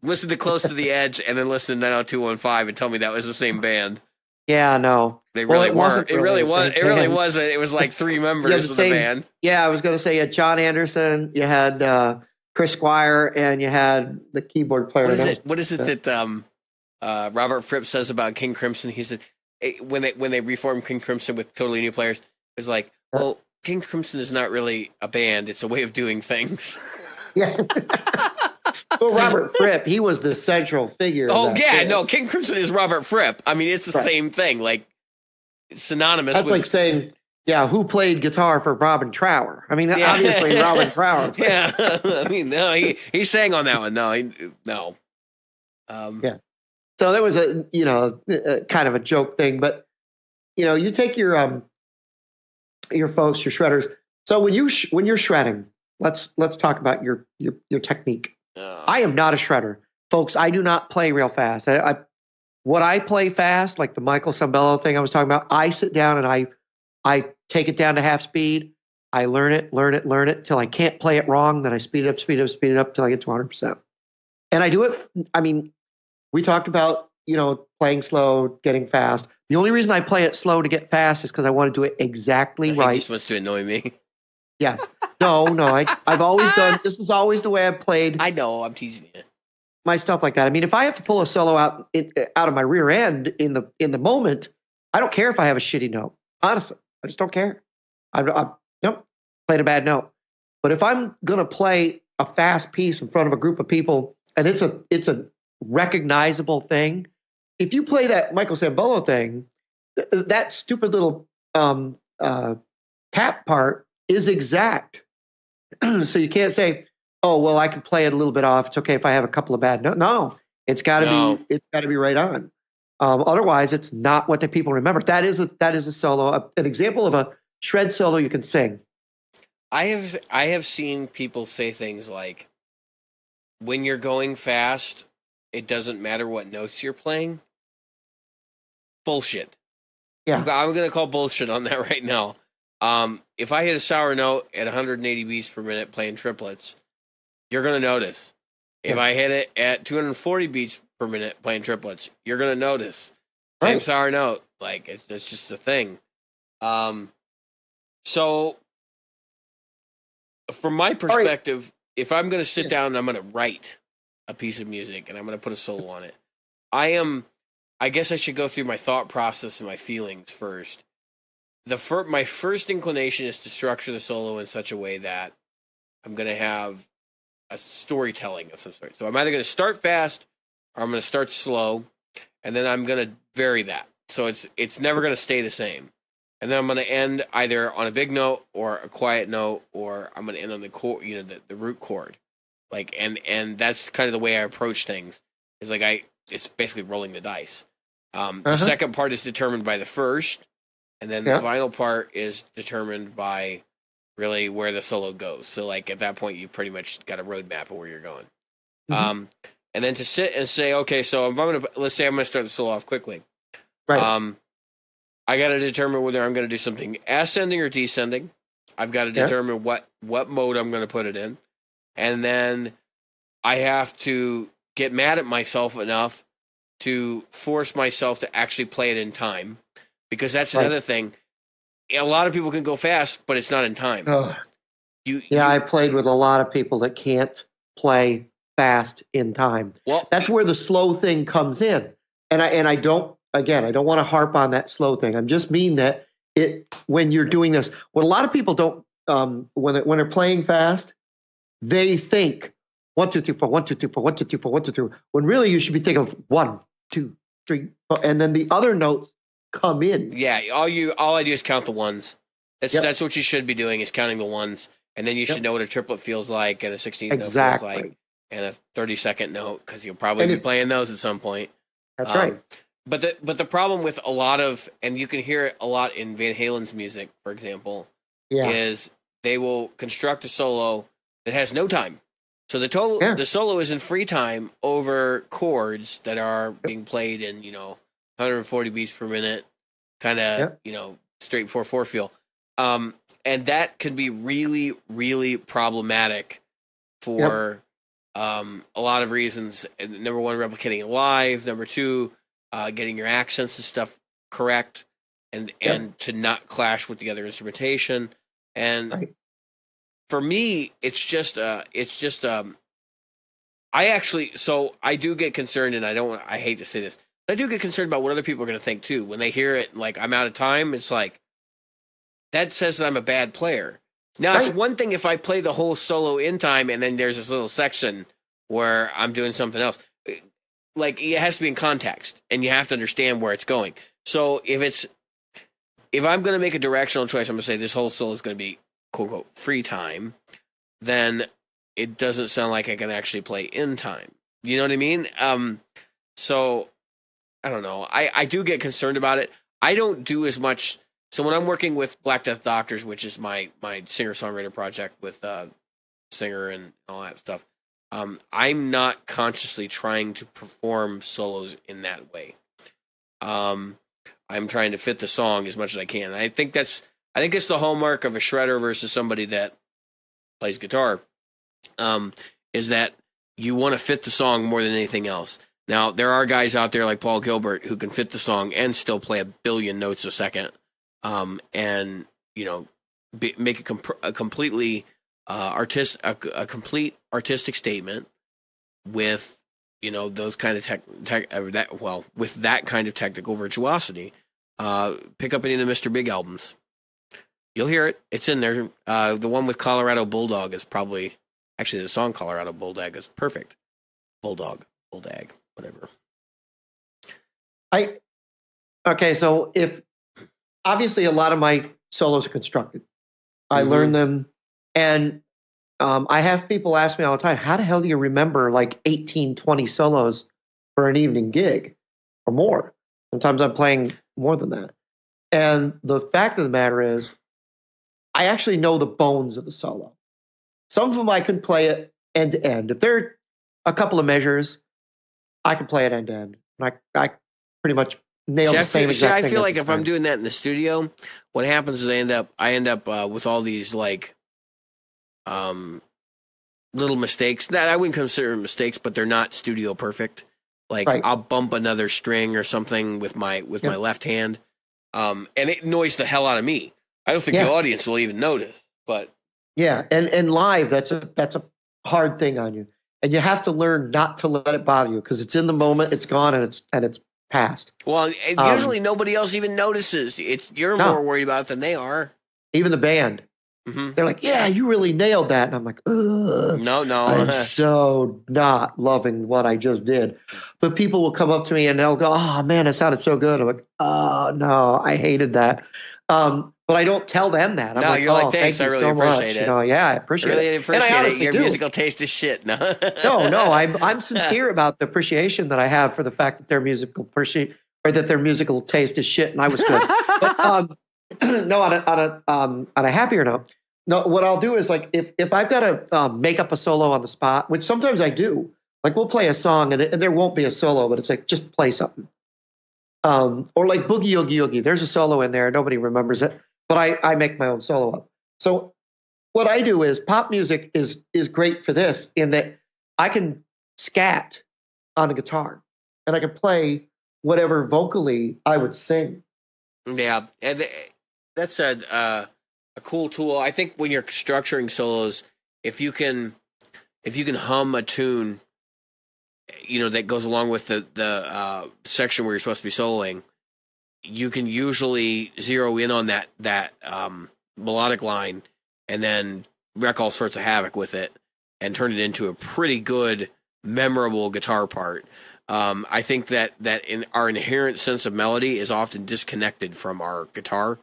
Listen to Close to the Edge and then listen to 90215 and tell me that was the same band. Yeah, no. They really were. It really was. It really band. was. It was like three members of the band. Yeah, I was going to say you had John Anderson, you had Chris Squire, and you had the keyboard player. What is it that Robert Fripp says about King Crimson? He said when they reformed King Crimson with totally new players, it was like, well, King Crimson is not really a band; it's a way of doing things. Yeah. Well, Robert Fripp, he was the central figure. Oh yeah, no, King Crimson is Robert Fripp. I mean, it's the same thing. Like it's synonymous. That's like saying, yeah, who played guitar for Robin Trower? I mean, obviously Robin Trower. Yeah, I mean, no, he sang on that one. No, no. Yeah. So that was a kind of a joke thing, but you take your folks, your shredders. So when you're shredding, let's talk about your technique. I am not a shredder, folks. I do not play real fast. What I play fast, like the Michael Sambello thing I was talking about, I sit down and I take it down to half speed. I learn it till I can't play it wrong. Then I speed it up till I get to 100%. And I do it. I mean, we talked about playing slow, getting fast. The only reason I play it slow to get fast is because I want to do it exactly right. He just wants to annoy me. Yes. No. I've always done. This is always the way I've played. I know. I'm teasing you. My stuff like that. I mean, if I have to pull a solo out of my rear end in the moment, I don't care if I have a shitty note. Honestly, I just don't care. I played a bad note. But if I'm gonna play a fast piece in front of a group of people and it's a recognizable thing, if you play that Michael Sambello thing, that stupid little tap part is exact. So you can't say, oh, well, I can play it a little bit off. It's okay if I have a couple of bad notes. No, it's got to be right on. Otherwise, it's not what the people remember. That is a solo, an example of a shred solo you can sing. I have seen people say things like, when you're going fast, it doesn't matter what notes you're playing. Bullshit. Yeah, I'm going to call bullshit on that right now. If I hit a sour note at 180 beats per minute playing triplets, you're going to notice. If I hit it at 240 beats per minute playing triplets, you're going to notice. Same sour note. Like, it's just a thing. So, from my perspective, if I'm going to sit down and I'm going to write a piece of music and I'm going to put a solo on it, I guess I should go through my thought process and my feelings first. My first inclination is to structure the solo in such a way that I'm going to have a storytelling of some sort. So I'm either going to start fast or I'm going to start slow, and then I'm going to vary that. So it's never going to stay the same. And then I'm going to end either on a big note or a quiet note, or I'm going to end on the chord, the root chord. Like, and that's kind of the way I approach things. It's like it's basically rolling the dice. The second part is determined by the first, and then the final part is determined by really where the solo goes. So, like, at that point, you pretty much got a roadmap of where you're going. Mm-hmm. And then to sit and say, okay, so let's say I'm going to start the solo off quickly. Right. I got to determine whether I'm going to do something ascending or descending. I've got to determine what mode I'm going to put it in. and then I have to get mad at myself enough to force myself to actually play it in time, because that's another thing. A lot of people can go fast, but it's not in time. I played with a lot of people that can't play fast in time. Well, that's where the slow thing comes in. And I don't want to harp on that slow thing. I'm just mean that when you're doing this, what a lot of people don't, when they're playing fast, they think 1, 2, 3, 4, 1, 2, 3, 4, 1, 2, 3, 4, 1, 2, 3, when really you should be thinking of 1, 2, 3, 4, and then the other notes come in. Yeah, all I do is count the ones. That's what you should be doing, is counting the ones, and then you should know what a triplet feels like, and a 16th note feels like, and a 30-second note, because you'll probably be playing those at some point. That's right. But the problem with a lot of, and you can hear it a lot in Van Halen's music, for example, is they will construct a solo that has no time. So the solo is in free time over chords that are being played in 140 beats per minute, kind of straight 4/4 feel, and that can be really, really problematic for a lot of reasons. Number one, replicating it live. Number two, getting your accents and stuff correct, and to not clash with the other instrumentation. And for me, I do get concerned, and I hate to say this, but I do get concerned about what other people are going to think too. When they hear it, like, I'm out of time, it's like, that says that I'm a bad player. Now, it's one thing if I play the whole solo in time and then there's this little section where I'm doing something else. Like, it has to be in context, and you have to understand where it's going. So if I'm going to make a directional choice, I'm going to say this whole solo is going to be quote unquote free time, then it doesn't sound like I can actually play in time. You know what I mean? So I don't know. I do get concerned about it. I don't do as much. So when I'm working with Black Death Doctors, which is my singer-songwriter project with singer and all that stuff, I'm not consciously trying to perform solos in that way. I'm trying to fit the song as much as I can. And I think it's the hallmark of a shredder versus somebody that plays guitar, is that you want to fit the song more than anything else. Now, there are guys out there like Paul Gilbert who can fit the song and still play a billion notes a second, and make a completely a complete artistic statement with those kind of with that kind of technical virtuosity. Pick up any of the Mr. Big albums. You'll hear it. It's in there. The one with Colorado Bulldog is probably, actually the song Colorado Bulldog is perfect. Bulldog, whatever. So if obviously a lot of my solos are constructed, I learned them, and I have people ask me all the time, how the hell do you remember like 18, 20 solos for an evening gig or more? Sometimes I'm playing more than that. And the fact of the matter is, I actually know the bones of the solo. Some of them I can play it end to end. If there are a couple of measures, I can play it end to end. I pretty much nail the same exact thing. I feel like if I'm doing that in the studio, what happens is I end up with all these like little mistakes that I wouldn't consider mistakes, but they're not studio perfect. Like I'll bump another string or something with my left hand, and it annoys the hell out of me. I don't think the audience will even notice, but and live, that's a hard thing on you, and you have to learn not to let it bother you, because it's in the moment, it's gone, and it's past. Well, usually nobody else even notices. You're more worried about it than they are. Even the band. Mm-hmm. They're like, yeah, you really nailed that. And I'm like, ugh. No. I'm so not loving what I just did. But people will come up to me and they'll go, oh, man, it sounded so good. I'm like, oh, no, I hated that. But I don't tell them that. I'm you're like, thanks, I really appreciate it. I appreciate it. Your musical taste is shit. No, no, I'm sincere about the appreciation that I have for the fact that their musical taste is shit, and I was good. But, no, on a happier note, what I'll do is, like, if I've got to make up a solo on the spot, which sometimes I do, like we'll play a song and there won't be a solo, but it's like, just play something. Or like Boogie Oogie Oogie, there's a solo in there, nobody remembers it, but I make my own solo up. So what I do is pop music is great for this in that I can scat on a guitar and I can play whatever vocally I would sing. Yeah, and that's a cool tool. I think when you're structuring solos, if you can hum a tune, that goes along with the section where you're supposed to be soloing, you can usually zero in on that melodic line and then wreak all sorts of havoc with it and turn it into a pretty good, memorable guitar part. I think that in our inherent sense of melody is often disconnected from our guitar.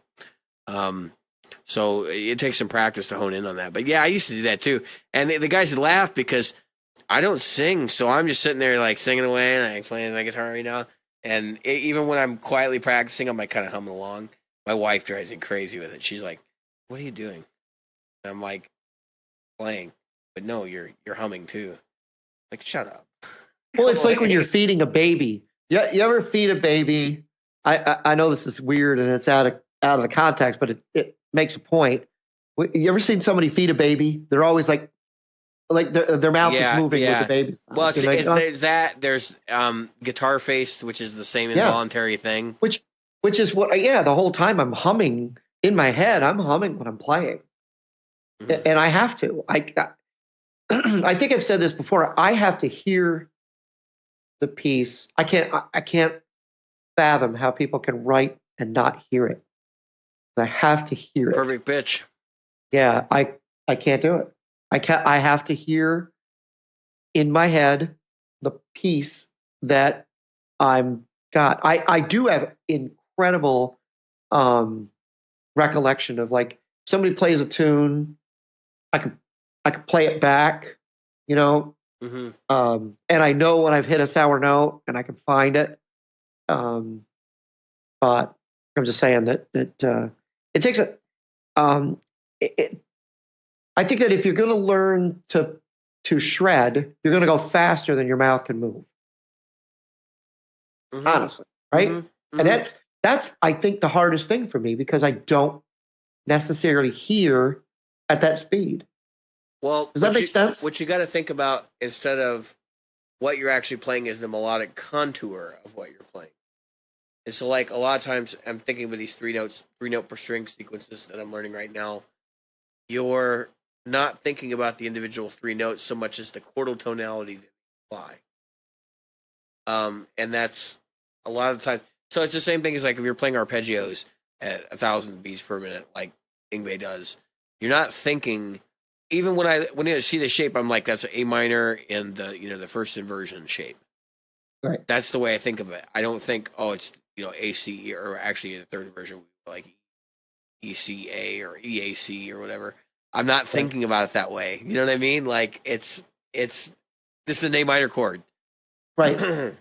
So it takes some practice to hone in on that. But yeah, I used to do that too. And the guys would laugh because I don't sing, so I'm just sitting there like singing away and like playing my guitar right now. And even when I'm quietly practicing, I'm like kind of humming along. My wife drives me crazy with it. She's like, "What are you doing?" And I'm like, "Playing." But no, you're humming too. Like, shut up. Well, it's like when you're feeding a baby. You ever feed a baby? I know this is weird and it's out of the context, but it makes a point. You ever seen somebody feed a baby? They're always like their mouth is moving with the baby's mouth. Well, there's guitar face, which is the same involuntary thing. Which is what, the whole time I'm humming in my head. I'm humming when I'm playing. Mm-hmm. And I have to. I think I've said this before. I have to hear the piece. I can't fathom how people can write and not hear it. I have to hear it. Perfect pitch. Yeah, I can't do it. I have to hear in my head the piece that I'm got. I do have incredible recollection of, like, somebody plays a tune, I can play it back, mm-hmm. And I know when I've hit a sour note and I can find it. But I'm just saying that it takes a. I think that if you're going to learn to shred, you're going to go faster than your mouth can move. Mm-hmm. Honestly, right? Mm-hmm. Mm-hmm. And that's I think the hardest thing for me, because I don't necessarily hear at that speed. Well, does that make sense? What you got to think about, instead of what you're actually playing, is the melodic contour of what you're playing. And so, like, a lot of times I'm thinking with these 3-note per string sequences that I'm learning right now, you're not thinking about the individual 3 notes so much as the chordal tonality that you apply. And that's a lot of the time. So it's the same thing as, like, if you're playing arpeggios at 1,000 beats per minute, like Yngwie does, you're not thinking. Even when I see the shape, I'm like, that's an A minor in the first inversion shape. Right. That's the way I think of it. I don't think, it's A C, or actually in the third inversion, like ECA or EAC or whatever. I'm not thinking about it that way. You know what I mean? Like, this is an A minor chord. Right.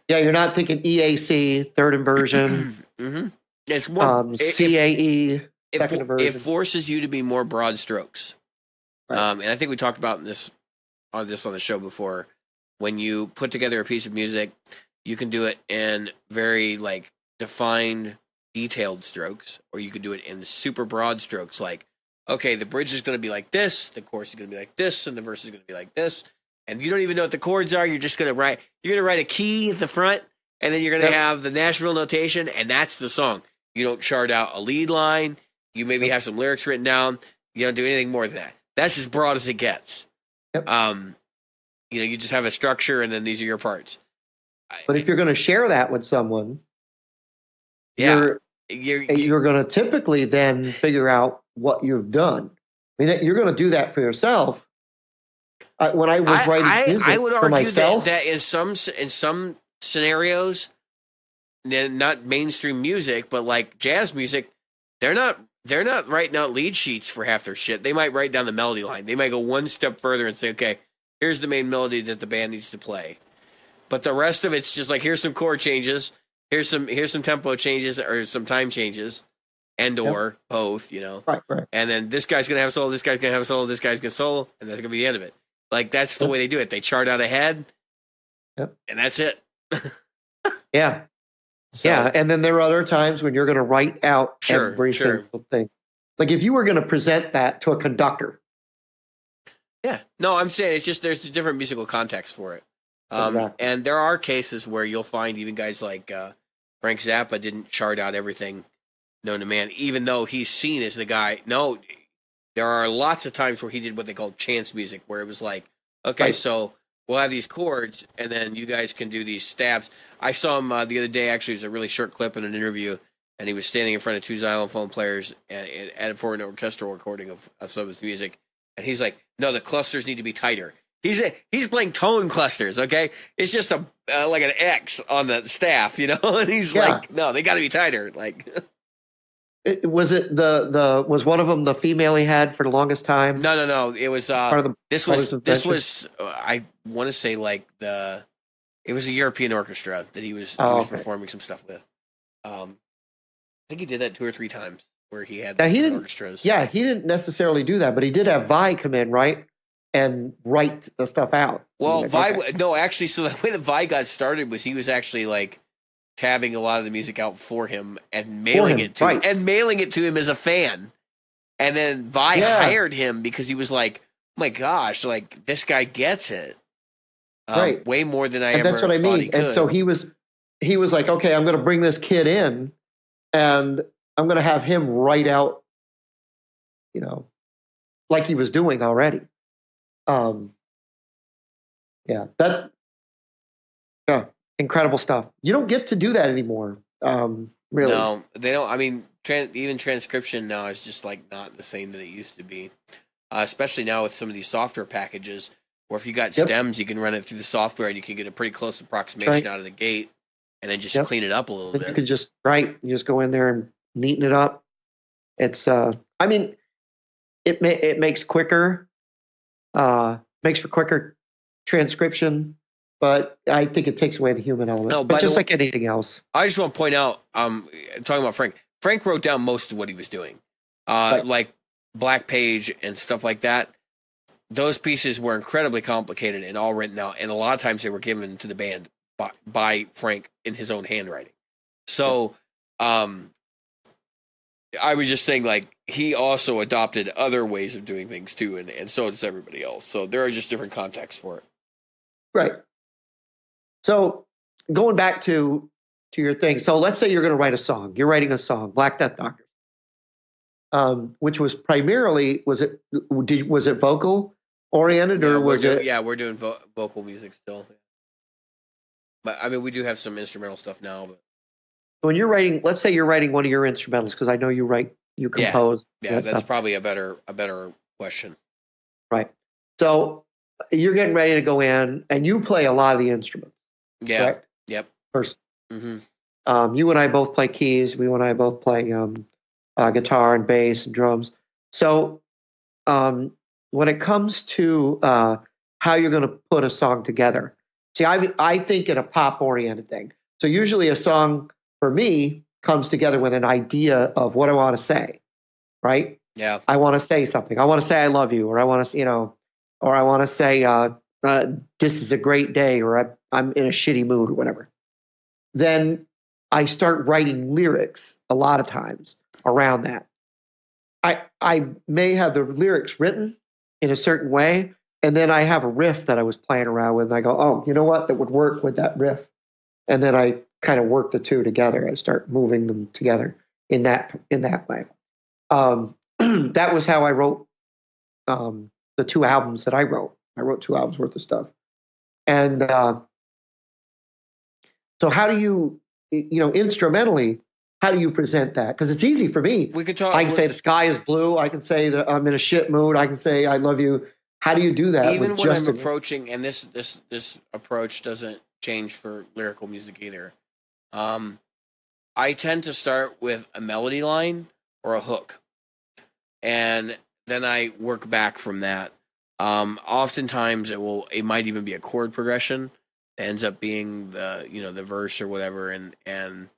Yeah, you're not thinking EAC, third inversion. Mm-hmm. It's more CAE, second inversion. It forces you to be more broad strokes. Right. And I think we talked about this on the show before. When you put together a piece of music, you can do it in very, like, defined, detailed strokes, or you could do it in super broad strokes. Like, okay, the bridge is going to be like this, the chorus is going to be like this, and the verse is going to be like this. And you don't even know what the chords are. You're just going to write. You're going to write a key at the front, and then you're going to have the Nashville notation, and that's the song. You don't chart out a lead line. You maybe have some lyrics written down. You don't do anything more than that. That's as broad as it gets. Yep. You just have a structure, and then these are your parts. But if you're going to share that with someone, you're going to typically then figure out what you've done. I mean, you're going to do that for yourself. When I was writing music I would for argue myself, that in some scenarios, not mainstream music, but like jazz music, they're not writing out lead sheets for half their shit. They might write down the melody line. They might go one step further and say, okay, here's the main melody that the band needs to play. But the rest of it's just like, here's some chord changes, here's some tempo changes, or some time changes, or both, Right. And then this guy's going to have a solo, this guy's going to have a solo, this guy's going to solo, and that's going to be the end of it. Like, that's the way they do it. They chart out ahead, and that's it. Yeah. So, yeah, and then there are other times when you're going to write out every single thing. Like, if you were going to present that to a conductor, Yeah. No, I'm saying it's just there's a different musical context for it. Exactly. And there are cases where you'll find even guys like Frank Zappa didn't chart out everything known to man, even though he's seen as the guy. No, there are lots of times where he did what they called chance music, where it was like, okay, Right. so we'll have these chords, and then you guys can do these stabs. I saw him the other day. Actually, it was a really short clip in an interview, and he was standing in front of two xylophone players for an orchestral recording of some of his music, and he's like, "No, the clusters need to be tighter." He's playing tone clusters, okay? It's just a like an X on the staff, you know. And he's like, "No, they got to be tighter." Like, Was it was one of them the female he had for the longest time? no. It was Part of the this Brothers of was Friendship? I want to say like it was a European orchestra that he was Okay. performing some stuff with. I think he did that 2 or 3 times where he had Now, he didn't. orchestras. Yeah, he didn't necessarily do that, but he did have Vi come in, right, and write the stuff out. Well, Like, Vi, okay. no, actually, so the way that Vi got started was he was actually like tabbing a lot of the music out for him and mailing it to right. him as a fan. And then Vi hired him because he was like, oh my gosh, like this guy gets it. Right. Way more than I And ever that's what I thought mean. he could. And so he was like, okay, I'm going to bring this kid in, and I'm going to have him write out, you know, like he was doing already. Yeah, incredible stuff. You don't get to do that anymore. Really. No, they don't. I mean, even transcription now is just like not the same that it used to be. Especially now with some of these software packages, where if you got stems, you can run it through the software and you can get a pretty close approximation out of the gate, and then just clean it up a little bit. You could just you just go in there and neaten it up. It's I mean, it makes quicker, makes for quicker transcription, but I think it takes away the human element. No, but just like anything else. I just want to point out, talking about Frank. Frank wrote down most of what he was doing, like Black Page and stuff like that. Those pieces were incredibly complicated and all written out, and a lot of times they were given to the band by Frank in his own handwriting. So, I was just saying, like, he also adopted other ways of doing things too, and so does everybody else. So there are just different contexts for it. Right. So going back to your thing. So let's say you're going to write a song. You're writing a song, Black Death Doctor, which was primarily was it vocal oriented or was it? Yeah, we're doing vocal music still. But I mean, we do have some instrumental stuff now. But when you're writing, let's say you're writing one of your instrumentals, because I know you compose. Yeah, that's probably a better question. Right. So you're getting ready to go in, and you play a lot of the instruments. Yeah. Correct? Yep. First, mm-hmm. You and I both play keys. You and I both play guitar and bass and drums. So when it comes to how you're going to put a song together, see, I think in a pop-oriented thing. So usually a song for me comes together with an idea of what I want to say, right? Yeah. I want to say something. I want to say I love you, or I want to, or I want to say this is a great day, or I'm in a shitty mood, or whatever. Then I start writing lyrics a lot of times around that. I may have the lyrics written in a certain way, and then I have a riff that I was playing around with, and I go, oh, you know what? That would work with that riff. And then I kind of work the two together. I start moving them together in that way. That was how I wrote the 2 albums that I wrote. I wrote 2 albums worth of stuff. And so how do you instrumentally, how do you present that? Because it's easy for me. We could talk. I can say the sky is blue. I can say that I'm in a shit mood. I can say I love you. How do you do that? Even when I'm approaching, and this approach doesn't change for lyrical music either. I tend to start with a melody line or a hook, and then I work back from that. Oftentimes it might even be a chord progression that ends up being the verse or whatever, and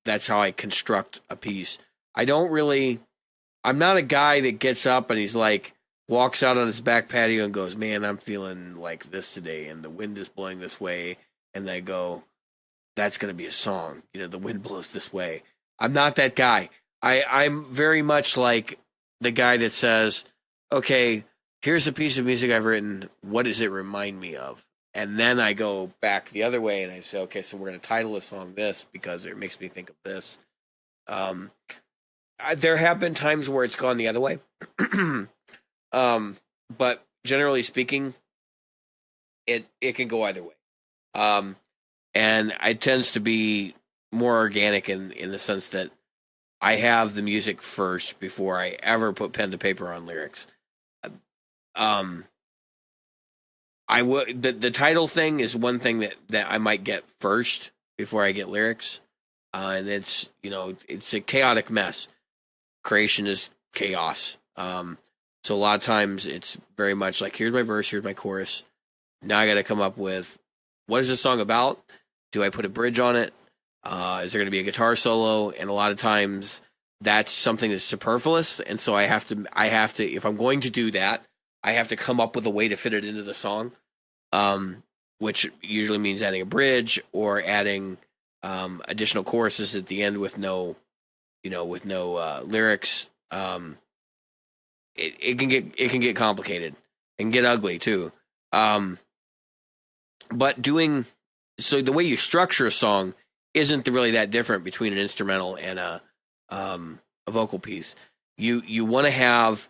that's how I construct a piece. I'm not a guy that gets up and he's like, walks out on his back patio and goes, man, I'm feeling like this today, and the wind is blowing this way, and I go, that's going to be a song. The wind blows this way. I'm not that guy. I'm very much like the guy that says, okay, here's a piece of music I've written. What does it remind me of? And then I go back the other way and I say, okay, so we're going to title a song this because it makes me think of this. There have been times where it's gone the other way. But generally speaking, it can go either way. And it tends to be more organic in the sense that I have the music first before I ever put pen to paper on lyrics. I would the title thing is one thing that I might get first before I get lyrics, and it's it's a chaotic mess. Creation is chaos, so a lot of times it's very much like, here's my verse, here's my chorus. Now I got to come up with, what is this song about? Do I put a bridge on it? Is there going to be a guitar solo? And a lot of times that's something that's superfluous, and so I have to if I'm going to do that, I have to come up with a way to fit it into the song, which usually means adding a bridge or adding additional choruses at the end with no lyrics. It can get complicated and get ugly too. But the way you structure a song isn't really that different between an instrumental and a vocal piece. You want to have.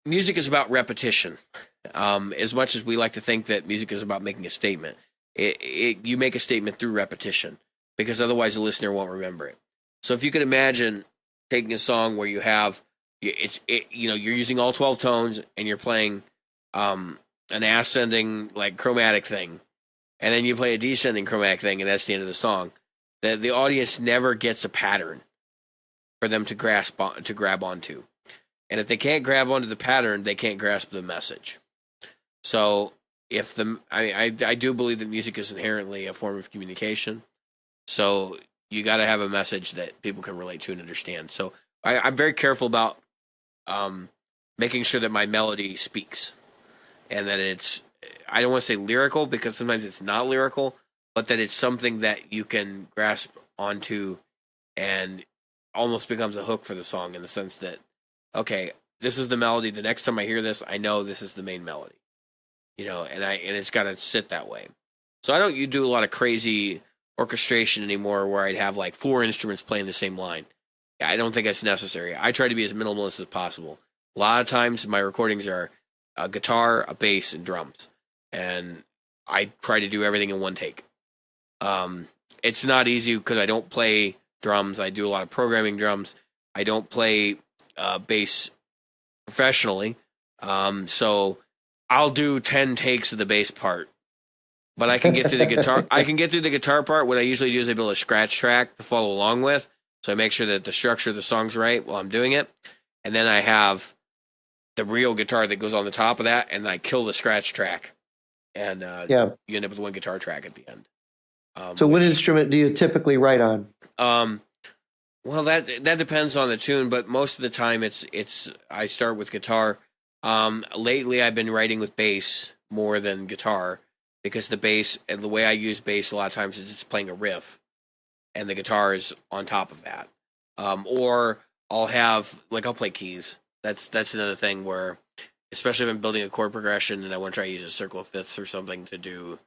Music is about repetition. As much as we like to think that music is about making a statement, you make a statement through repetition, because otherwise the listener won't remember it. So if you could imagine taking a song where you're using all 12 tones and you're playing an ascending like chromatic thing, and then you play a descending chromatic thing, and that's the end of the song. The audience never gets a pattern for them to grab onto. And if they can't grab onto the pattern, they can't grasp the message. So I do believe that music is inherently a form of communication. So you got to have a message that people can relate to and understand. So I'm very careful about making sure that my melody speaks, and that I don't want to say lyrical, because sometimes it's not lyrical, but that it's something that you can grasp onto and almost becomes a hook for the song, in the sense that, okay, this is the melody. The next time I hear this, I know this is the main melody, and it's got to sit that way. So I don't do a lot of crazy orchestration anymore, where I'd have like 4 instruments playing the same line. I don't think that's necessary. I try to be as minimalist as possible. A lot of times my recordings are a guitar, a bass, and drums, and I try to do everything in one take. It's not easy because I don't play drums. I do a lot of programming drums. I don't play bass professionally, so I'll do 10 takes of the bass part, but I can get through the guitar. I can get through the guitar part. What I usually do is I build a scratch track to follow along with, so I make sure that the structure of the song's right while I'm doing it, and then I have the real guitar that goes on the top of that, and I kill the scratch track, and you end up with one guitar track at the end. So what instrument do you typically write on? Well, that depends on the tune, but most of the time I start with guitar. Lately I've been writing with bass more than guitar, because the bass, and the way I use bass a lot of times, is just playing a riff, and the guitar is on top of that. Or I'll play keys. That's another thing where, especially if I'm building a chord progression and I want to try to use a circle of fifths or something to do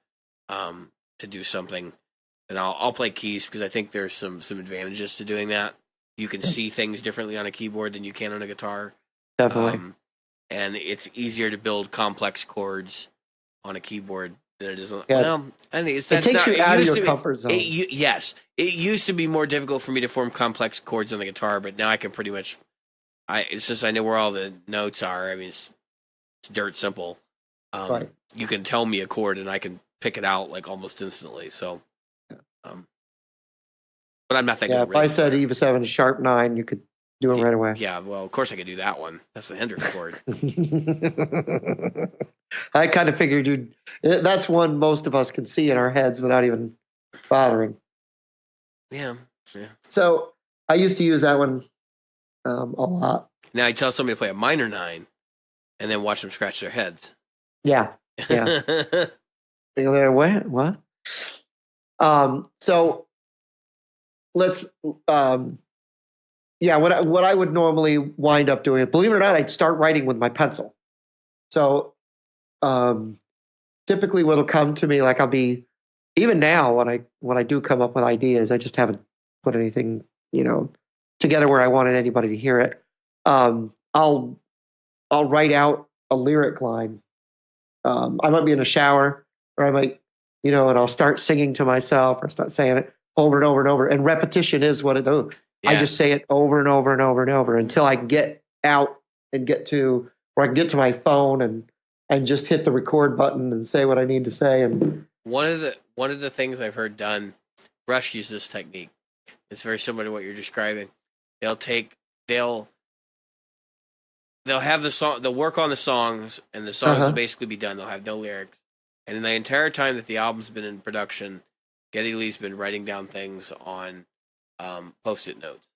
something, then I'll play keys, because I think there's some advantages to doing that. You can see things differently on a keyboard than you can on a guitar. Definitely. And it's easier to build complex chords on a keyboard than it is on. Yeah. Well, I think it takes you out of your comfort zone. Yes, it used to be more difficult for me to form complex chords on the guitar, but now I can pretty much. Since I know where all the notes are, I mean, it's dirt simple. Right. You can tell me a chord, and I can pick it out like almost instantly. So, but I'm not thinking. Yeah, if I said Eva 7 sharp 9, you could do it right away. Yeah, well, of course I could do that one. That's the Hendrix chord. I kind of figured that's one most of us can see in our heads without even bothering. Yeah. So I used to use that one a lot. Now I tell somebody to play a minor 9, and then watch them scratch their heads. Yeah. What? So let's. What I would normally wind up doing, believe it or not, I'd start writing with my pencil. So typically what'll come to me, like I'll be, even now when I do come up with ideas, I just haven't put anything, together where I wanted anybody to hear it. I'll write out a lyric line. I might be in a shower, or I might, and I'll start singing to myself or start saying it over and over and over. And repetition is what it does. Yeah. I just say it over and over and over and over until I get out and get to where I can get to my phone and just hit the record button and say what I need to say. And one of the things I've heard done, Rush uses this technique. It's very similar to what you're describing. They'll have the song, they'll work on the songs, and the songs will basically be done. They'll have no lyrics. And in the entire time that the album's been in production, Geddy Lee's been writing down things on Post-it notes.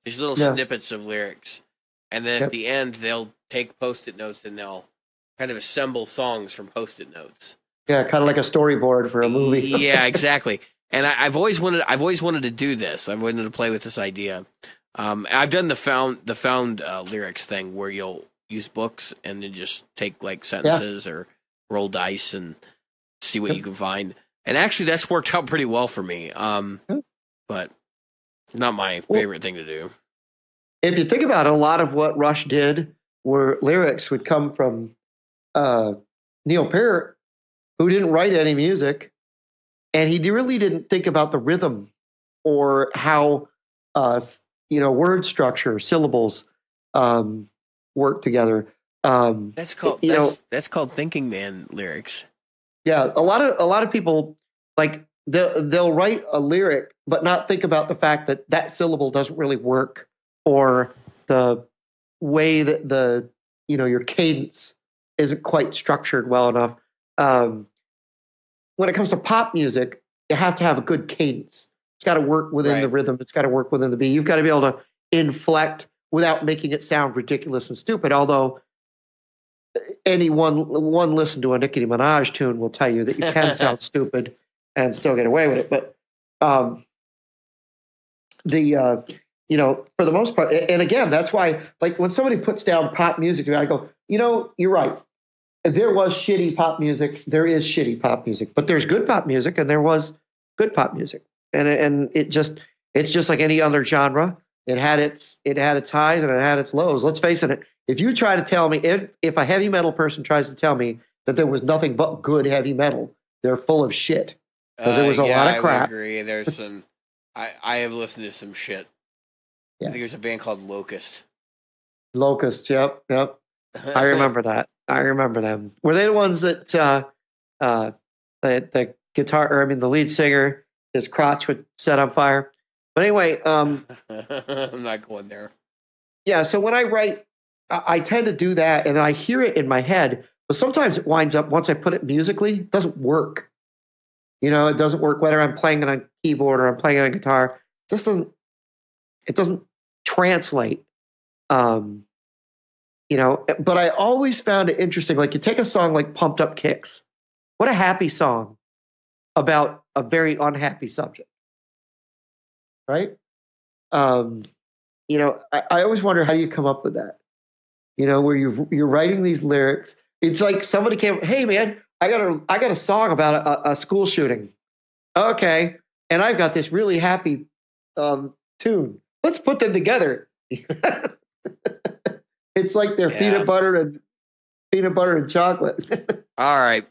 These little snippets of lyrics. And then at the end, they'll take Post-it notes and they'll kind of assemble songs from Post-it notes. Yeah, kind of like a storyboard for a movie. Yeah, exactly. And I've always wanted to do this. I've wanted to play with this idea. I've done the found lyrics thing where you'll use books and then just take like sentences or roll dice and see what you can find. And actually, that's worked out pretty well for me. But not my favorite thing to do. If you think about it, a lot of what Rush did were lyrics would come from Neil Peart, who didn't write any music, and he really didn't think about the rhythm or how word structure, syllables work together. That's called thinking man lyrics. Yeah, a lot of people, like they'll write a lyric but not think about the fact that syllable doesn't really work, or the way that your cadence isn't quite structured well enough. When it comes to pop music, you have to have a good cadence. It's got to work within the rhythm. It's got to work within the beat. You've got to be able to inflect without making it sound ridiculous and stupid. Although one listen to a Nicki Minaj tune will tell you that you can sound stupid and still get away with it. But for the most part, and again, that's why, like, when somebody puts down pop music, I go, you're right. There was shitty pop music. There is shitty pop music, but there's good pop music, and there was good pop music. And it's just like any other genre. It had its highs and it had its lows. Let's face it. If you try to tell me, if a heavy metal person tries to tell me that there was nothing but good heavy metal, they're full of shit, because there was a lot of crap. I agree. There's some. I have listened to some shit. Yeah. I think there's a band called Locust. Locust. Yep. I remember that. I remember them. Were they the ones that the guitar, or the lead singer, his crotch would set on fire? But anyway, I'm not going there. Yeah, so when I write, I tend to do that, and I hear it in my head. But sometimes it winds up, once I put it musically, it doesn't work. It doesn't work whether I'm playing it on keyboard or I'm playing it on guitar. It doesn't translate. But I always found it interesting. Like, you take a song like Pumped Up Kicks. What a happy song about a very unhappy subject. Right? I always wonder, how do you come up with that? Where you're writing these lyrics. It's like somebody came, hey man, I got a song about a school shooting. Okay. And I've got this really happy tune. Let's put them together. It's like they're peanut butter and chocolate. All right.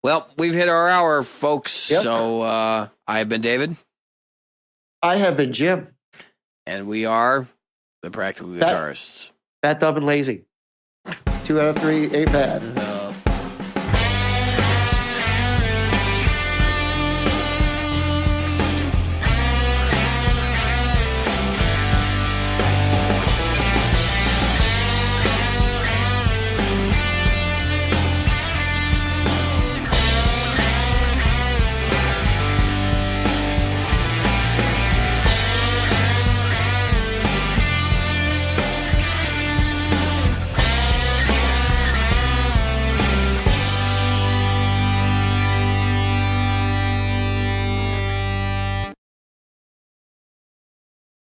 Well, we've hit our hour, folks. Yep. So I've been David. I have been Jim. And we are the Practical Guitarists. Fat, Dumb, and Lazy. 2 out of 3 ain't bad.